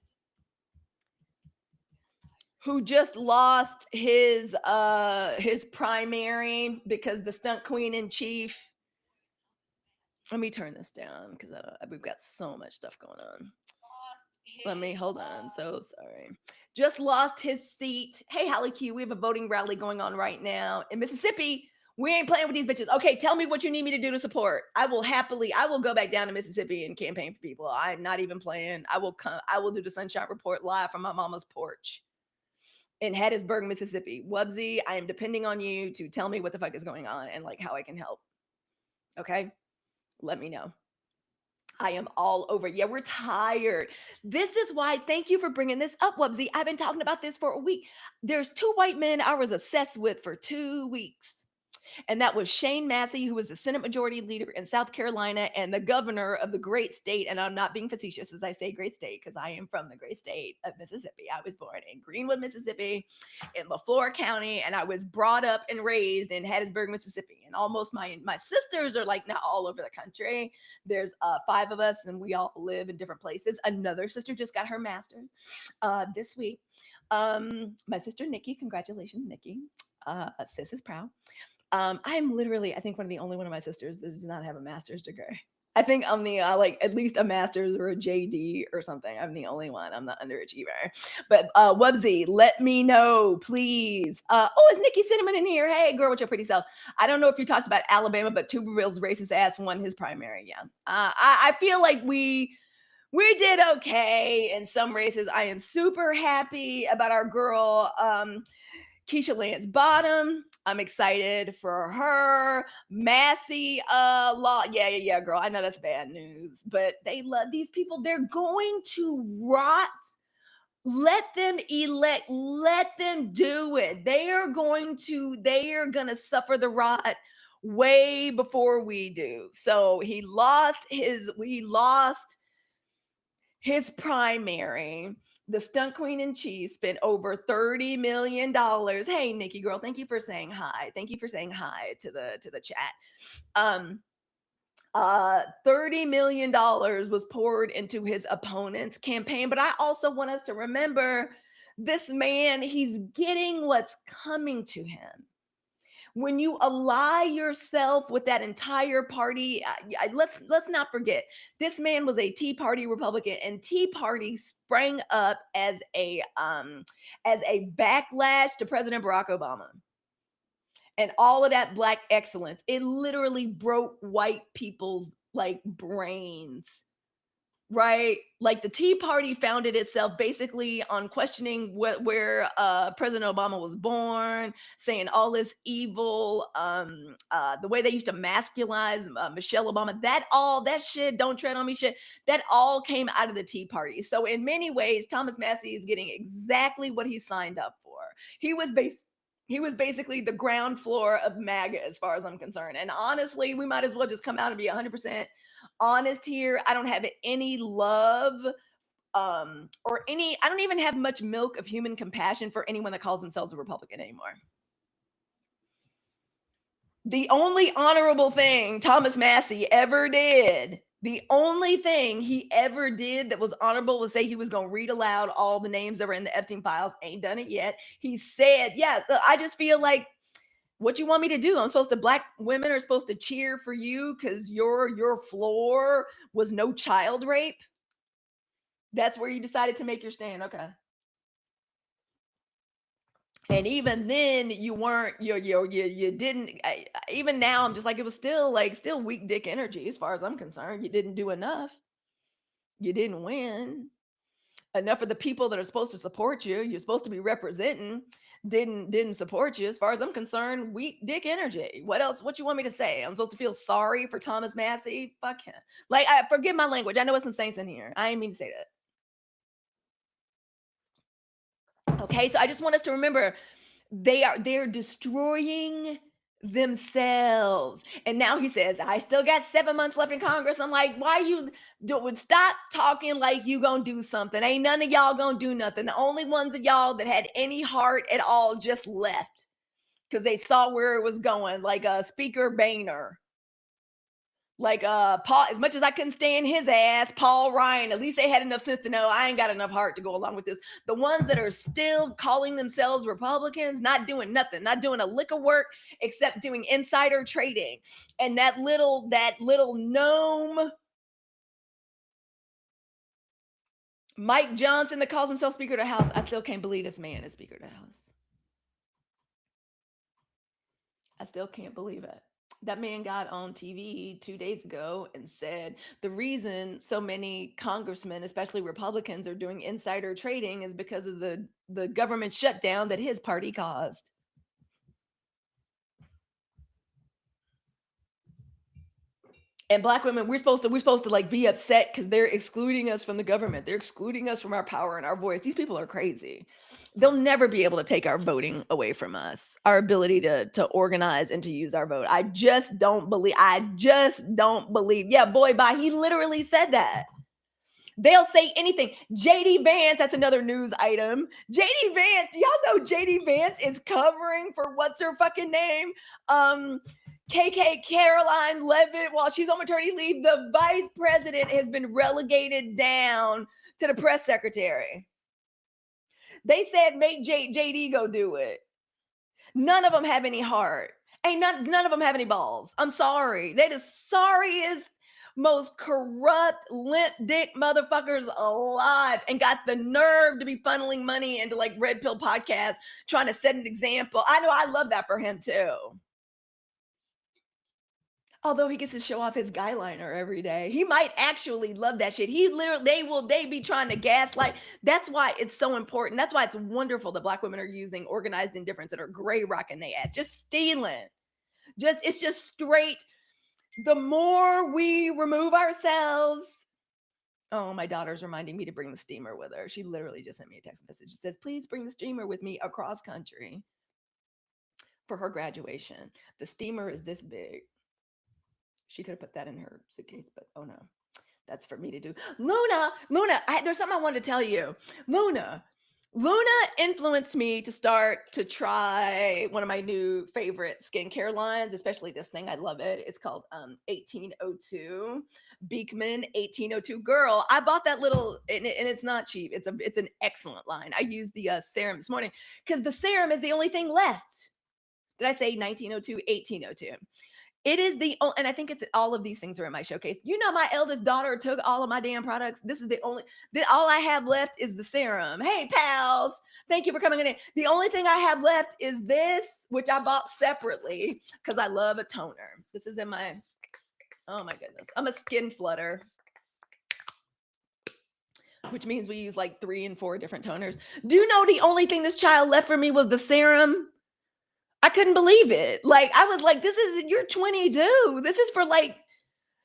who just lost his primary because the stunt queen in chief. Let me turn this down because we've got so much stuff going on. Let me hold on. So sorry. Just lost his seat. Hey, Halicue, we have a voting rally going on right now in Mississippi. We ain't playing with these bitches. Okay, tell me what you need me to do to support. I will go back down to Mississippi and campaign for people. I'm not even playing. I will do the Sunshine Report live from my mama's porch in Hattiesburg, Mississippi. Wubsy, I am depending on you to tell me what the fuck is going on and like how I can help. Okay? Let me know. I am all over. Yeah, we're tired. This is why, thank you for bringing this up, Wubsy. I've been talking about this for a week. There's 2 white men I was obsessed with for 2 weeks. And that was Shane Massie, who was the Senate Majority Leader in South Carolina and the governor of the great state. And I'm not being facetious as I say great state, because I am from the great state of Mississippi. I was born in Greenwood, Mississippi, in LaFleur County, and I was brought up and raised in Hattiesburg, Mississippi. And almost my sisters are like now all over the country. There's 5 of us, and we all live in different places. Another sister just got her master's this week. My sister Nikki, congratulations, Nikki. Sis is proud. I'm literally, I think, one of the only one of my sisters that does not have a master's degree. I think I'm the like at least a master's or a JD or something. I'm the only one. I'm the underachiever. But Wubsy, let me know, please. Oh, is Nikki Cinnamon in here? Hey, girl, with your pretty self. I don't know if you talked about Alabama, but Tuberville's racist ass won his primary. Yeah, I feel like we did okay in some races. I am super happy about our girl. Keisha Lance Bottom. I'm excited for her. Massie, yeah, girl. I know that's bad news, but they love these people. They're going to rot. Let them elect. Let them do it. They are gonna suffer the rot way before we do. So he lost his primary. The stunt queen in chief spent over $30 million. Hey, Nikki girl, thank you for saying hi. Thank you for saying hi to the chat. $30 million was poured into his opponent's campaign. But I also want us to remember this man, he's getting what's coming to him. When you ally yourself with that entire party, let's not forget, this man was a Tea Party Republican, and Tea Party sprang up as a backlash to President Barack Obama. And all of that Black excellence, it literally broke white people's like brains. Right? Like the Tea Party founded itself basically on questioning where President Obama was born, saying all this evil, the way they used to masculinize Michelle Obama, that shit, don't tread on me shit, that all came out of the Tea Party. So in many ways, Thomas Massie is getting exactly what he signed up for. He was basically the ground floor of MAGA as far as I'm concerned. And honestly, we might as well just come out and be 100% honest here. I don't have any love I don't even have much milk of human compassion for anyone that calls themselves a Republican anymore. The only honorable thing Thomas Massie ever did, the only thing he ever did that was honorable was say he was going to read aloud all the names that were in the Epstein files. Ain't done it yet. He said, yeah, so I just feel like, what you want me to do? Black women are supposed to cheer for you because your floor was no child rape. That's where you decided to make your stand. Okay. And even then you weren't, you didn't, even now I'm just like, it was still weak dick energy as far as I'm concerned. You didn't do enough. You didn't win enough for the people that are supposed to support you. You're supposed to be representing. didn't support you. As far as I'm concerned, weak dick energy. What else? What you want me to say? I'm supposed to feel sorry for Thomas Massie? Fuck him. Like, I forgive my language. I know it's some saints in here. I ain't mean to say that. Okay, so I just want us to remember they're destroying themselves. And now he says, I still got 7 months left in Congress. I'm like, why you would stop talking like you gonna do something? Ain't none of y'all gonna do nothing. The only ones of y'all that had any heart at all just left because they saw where it was going, like Speaker Boehner. Like Paul, as much as I couldn't stand his ass, Paul Ryan, at least they had enough sense to know I ain't got enough heart to go along with this. The ones that are still calling themselves Republicans, not doing nothing, not doing a lick of work except doing insider trading. And that little gnome Mike Johnson that calls himself Speaker of the House, I still can't believe this man is Speaker of the House. I still can't believe it. That man got on TV 2 days ago and said the reason so many congressmen, especially Republicans, are doing insider trading is because of the government shutdown that his party caused. And Black women, we're supposed to like be upset because they're excluding us from the government. They're excluding us from our power and our voice. These people are crazy. They'll never be able to take our voting away from us, our ability to organize and to use our vote. I just don't believe. Yeah, boy, bye. He literally said that. They'll say anything. JD Vance, that's another news item. JD Vance, y'all know JD Vance is covering for what's her fucking name? KK Caroline Levitt, while she's on maternity leave, the vice president has been relegated down to the press secretary. They said make JD go do it. None of them have any heart. None of them have any balls. I'm sorry. They're the sorriest, most corrupt, limp dick motherfuckers alive, and got the nerve to be funneling money into like Red Pill podcasts, trying to set an example. I know, I love that for him too. Although he gets to show off his guy liner every day. He might actually love that shit. They be trying to gaslight. That's why it's so important. That's why it's wonderful that Black women are using organized indifference and are gray rocking their ass, just stealing. It's just straight. The more we remove ourselves. Oh, my daughter's reminding me to bring the steamer with her. She literally just sent me a text message. It says, please bring the steamer with me across country for her graduation. The steamer is this big. She could have put that in her suitcase, but oh no, that's for me to do. Luna, there's something I wanted to tell you. Luna influenced me to start to try one of my new favorite skincare lines, especially this thing. I love it. It's called 1802 Beekman 1802. Girl, I bought that little, and it's not cheap. It's an excellent line. I used the serum this morning because the serum is the only thing left. Did I say 1902? 1802. It is and I think it's all of these things are in my showcase. You know, my eldest daughter took all of my damn products. This is all I have left is the serum. Hey, pals, thank you for coming in. The only thing I have left is this, which I bought separately because I love a toner. This is in my, oh my goodness. I'm a skin flutter, which means we use like 3 and 4 different toners. Do you know the only thing this child left for me was the serum? I couldn't believe it. Like, I was like, you're 22. This is for like,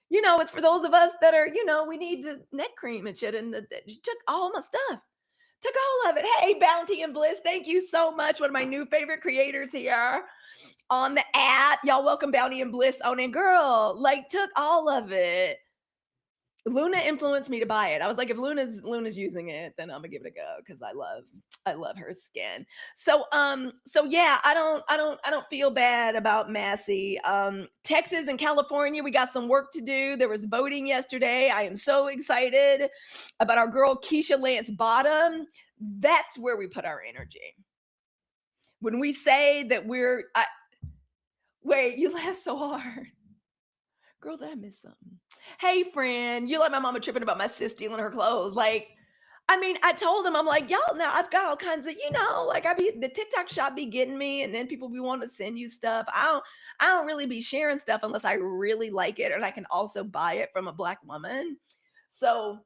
it's for those of us that are, we need the neck cream and shit. And she took all my stuff. Took all of it. Hey, Bounty and Bliss, thank you so much. One of my new favorite creators here on the app. Y'all welcome Bounty and Bliss on in. Girl, like, took all of it. Luna influenced me to buy it. I was like, if Luna's using it, then I'm gonna give it a go because I love her skin. So yeah, I don't feel bad about Massie. Texas and California, we got some work to do. There was voting yesterday. I am so excited about our girl Keisha Lance Bottom. That's where we put our energy. When we say that wait, you laugh so hard. Girl, did I miss something? Hey, friend, you like my mama tripping about my sis stealing her clothes. Like, I mean, I told him, I'm like, y'all, now I've got all kinds of, like the TikTok shop be getting me, and then people be wanting to send you stuff. I don't really be sharing stuff unless I really like it, and I can also buy it from a Black woman. So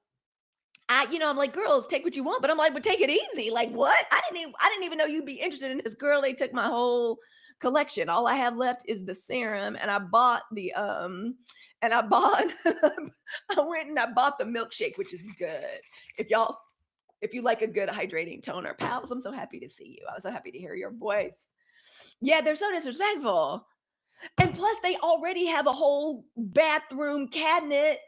I'm like, girls, take what you want, but I'm like, but take it easy. Like, what? I didn't even know you'd be interested in this. Girl, they took my whole collection. All I have left is the serum, and I bought and I bought I went and I bought the milkshake, which is good. If y'all if you like a good hydrating toner, pals, I'm so happy to see you. I was so happy to hear your voice. Yeah, they're so disrespectful. And plus, they already have a whole bathroom cabinet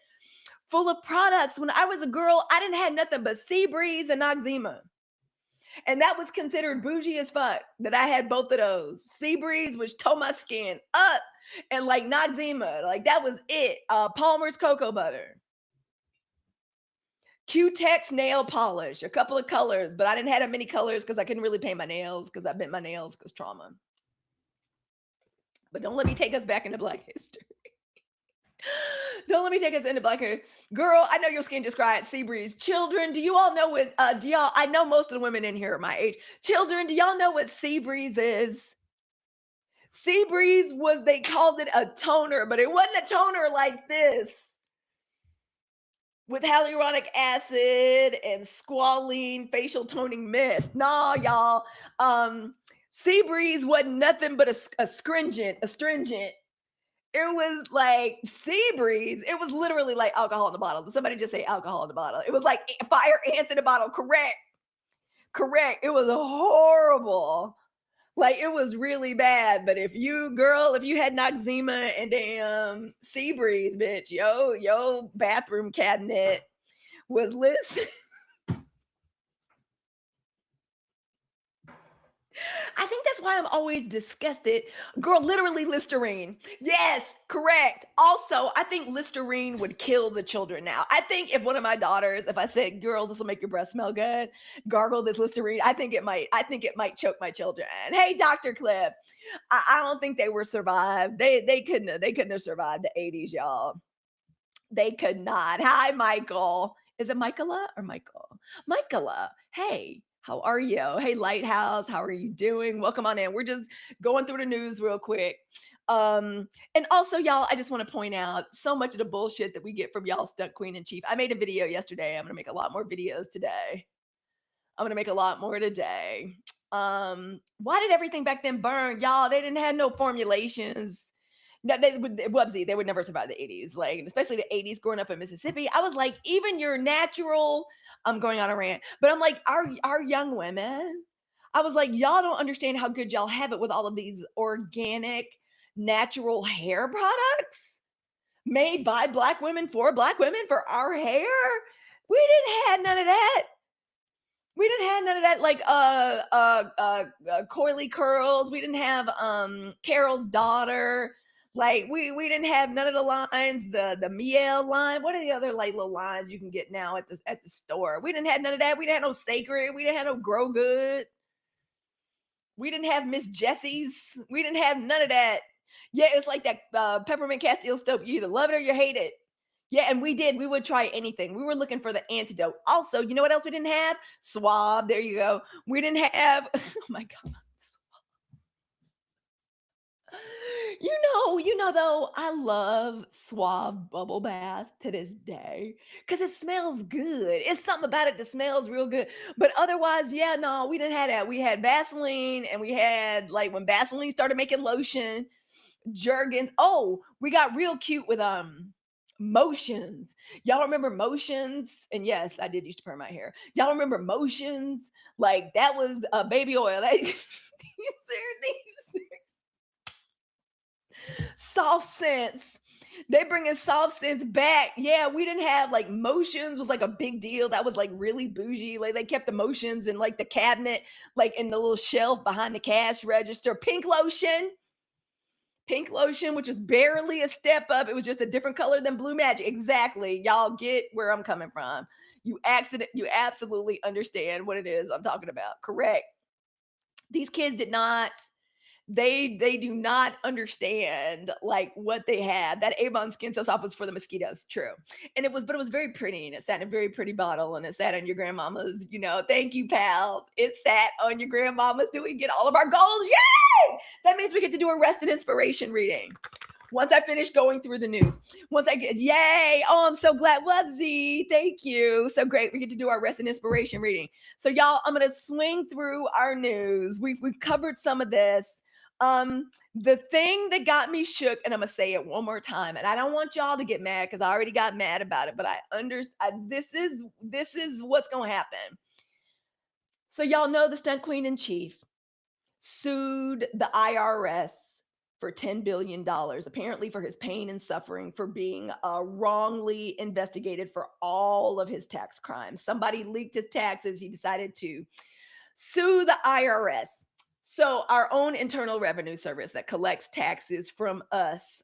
full of products. When I was a girl, I didn't have nothing but Sea Breeze and Noxzema. And that was considered bougie as fuck that I had both of those. Sea Breeze, which tore my skin up, and like Noxzema. Like that was it. Palmer's cocoa butter. Q-Tex nail polish, a couple of colors, but I didn't have that many colors because I couldn't really paint my nails because I bent my nails because trauma. But don't let me take us back into Black history. Don't let me take us into Black history. Girl, I know your skin just cried. Sea Breeze. Children, do you all know what, I know most of the women in here are my age. Children, do y'all know what Sea Breeze is? Sea Breeze they called it a toner, but it wasn't a toner like this. With hyaluronic acid and squalene facial toning mist. Nah, y'all. Sea Breeze wasn't nothing but a astringent. It was like Sea Breeze. It was literally like alcohol in the bottle. Did somebody just say alcohol in the bottle? It was like fire ants in a bottle. Correct. It was horrible. Like it was really bad. But if you had Noxzema and damn Sea Breeze, bitch, yo bathroom cabinet was lit. I think that's why I'm always disgusted. Girl, literally Listerine. Yes, correct. Also, I think Listerine would kill the children now. I think if one of my daughters, if I said, girls, this will make your breath smell good, gargle this Listerine, I think it might choke my children. Hey, Dr. Cliff. I don't think they were survived. They couldn't have survived the 80s, y'all. They could not. Hi, Michael. Is it Michaela or Michael? Michaela. Hey. How are you? Hey, Lighthouse, how are you doing? Welcome on in. We're just going through the news real quick. And also, y'all, I just want to point out so much of the bullshit that we get from y'all Stunt Queen in Chief. I made a video yesterday. I'm going to make a lot more videos today. Why did everything back then burn? Y'all, they didn't have no formulations. No, they would never survive the 80s, like especially the 80s growing up in Mississippi. I was like, even your natural, I'm going on a rant, but I'm like, our young women, I was like, y'all don't understand how good y'all have it with all of these organic, natural hair products made by Black women for our hair. We didn't have none of that. Like coily curls. We didn't have Carol's daughter. Like we didn't have none of the lines, the Miel line. What are the other like little lines you can get now at the store? We didn't have none of that. We didn't have no Sacred. We didn't have no Grow Good. We didn't have Miss Jessie's. We didn't have none of that. Yeah, it's like that peppermint Castile soap. You either love it or you hate it. Yeah, and we did. We would try anything. We were looking for the antidote. Also, you know what else we didn't have? Swab. There you go. We didn't have. Oh my God. You know, though, I love Suave bubble bath to this day because it smells good. It's something about it that smells real good. But otherwise, yeah, no, we didn't have that. We had Vaseline and we had like when Vaseline started making lotion, Jergens. Oh, we got real cute with Motions. Y'all remember Motions? And yes, I did used to perm my hair. Y'all remember Motions? Like that was baby oil. These soft scents. They bringing soft scents back. Yeah, we didn't have like Motions was like a big deal. That was like really bougie. Like they kept the Motions in like the cabinet, like in the little shelf behind the cash register. Pink lotion, which was barely a step up. It was just a different color than Blue Magic. Exactly. Y'all get where I'm coming from. You absolutely understand what it is I'm talking about. Correct. These kids did not. They do not understand like what they had. That Avon Skin So Soft was for the mosquitoes, true. But it was very pretty, and it sat in a very pretty bottle, and it sat on your grandmama's, thank you, pals. It sat on your grandmama's. Do we get all of our goals? Yay! That means we get to do a rest and inspiration reading. Once I finish going through the news. Once I get, yay. Oh, I'm so glad. What, Z? Thank you. So great. We get to do our rest and inspiration reading. So, y'all, I'm going to swing through our news. We've covered some of this. The thing that got me shook, and I'm gonna say it one more time, and I don't want y'all to get mad because I already got mad about it, but this is what's gonna happen. So y'all know the stunt queen in chief sued the IRS for $10 billion, apparently for his pain and suffering for being wrongly investigated for all of his tax crimes. Somebody leaked his taxes. He decided to sue the IRS. So our own Internal Revenue Service that collects taxes from us,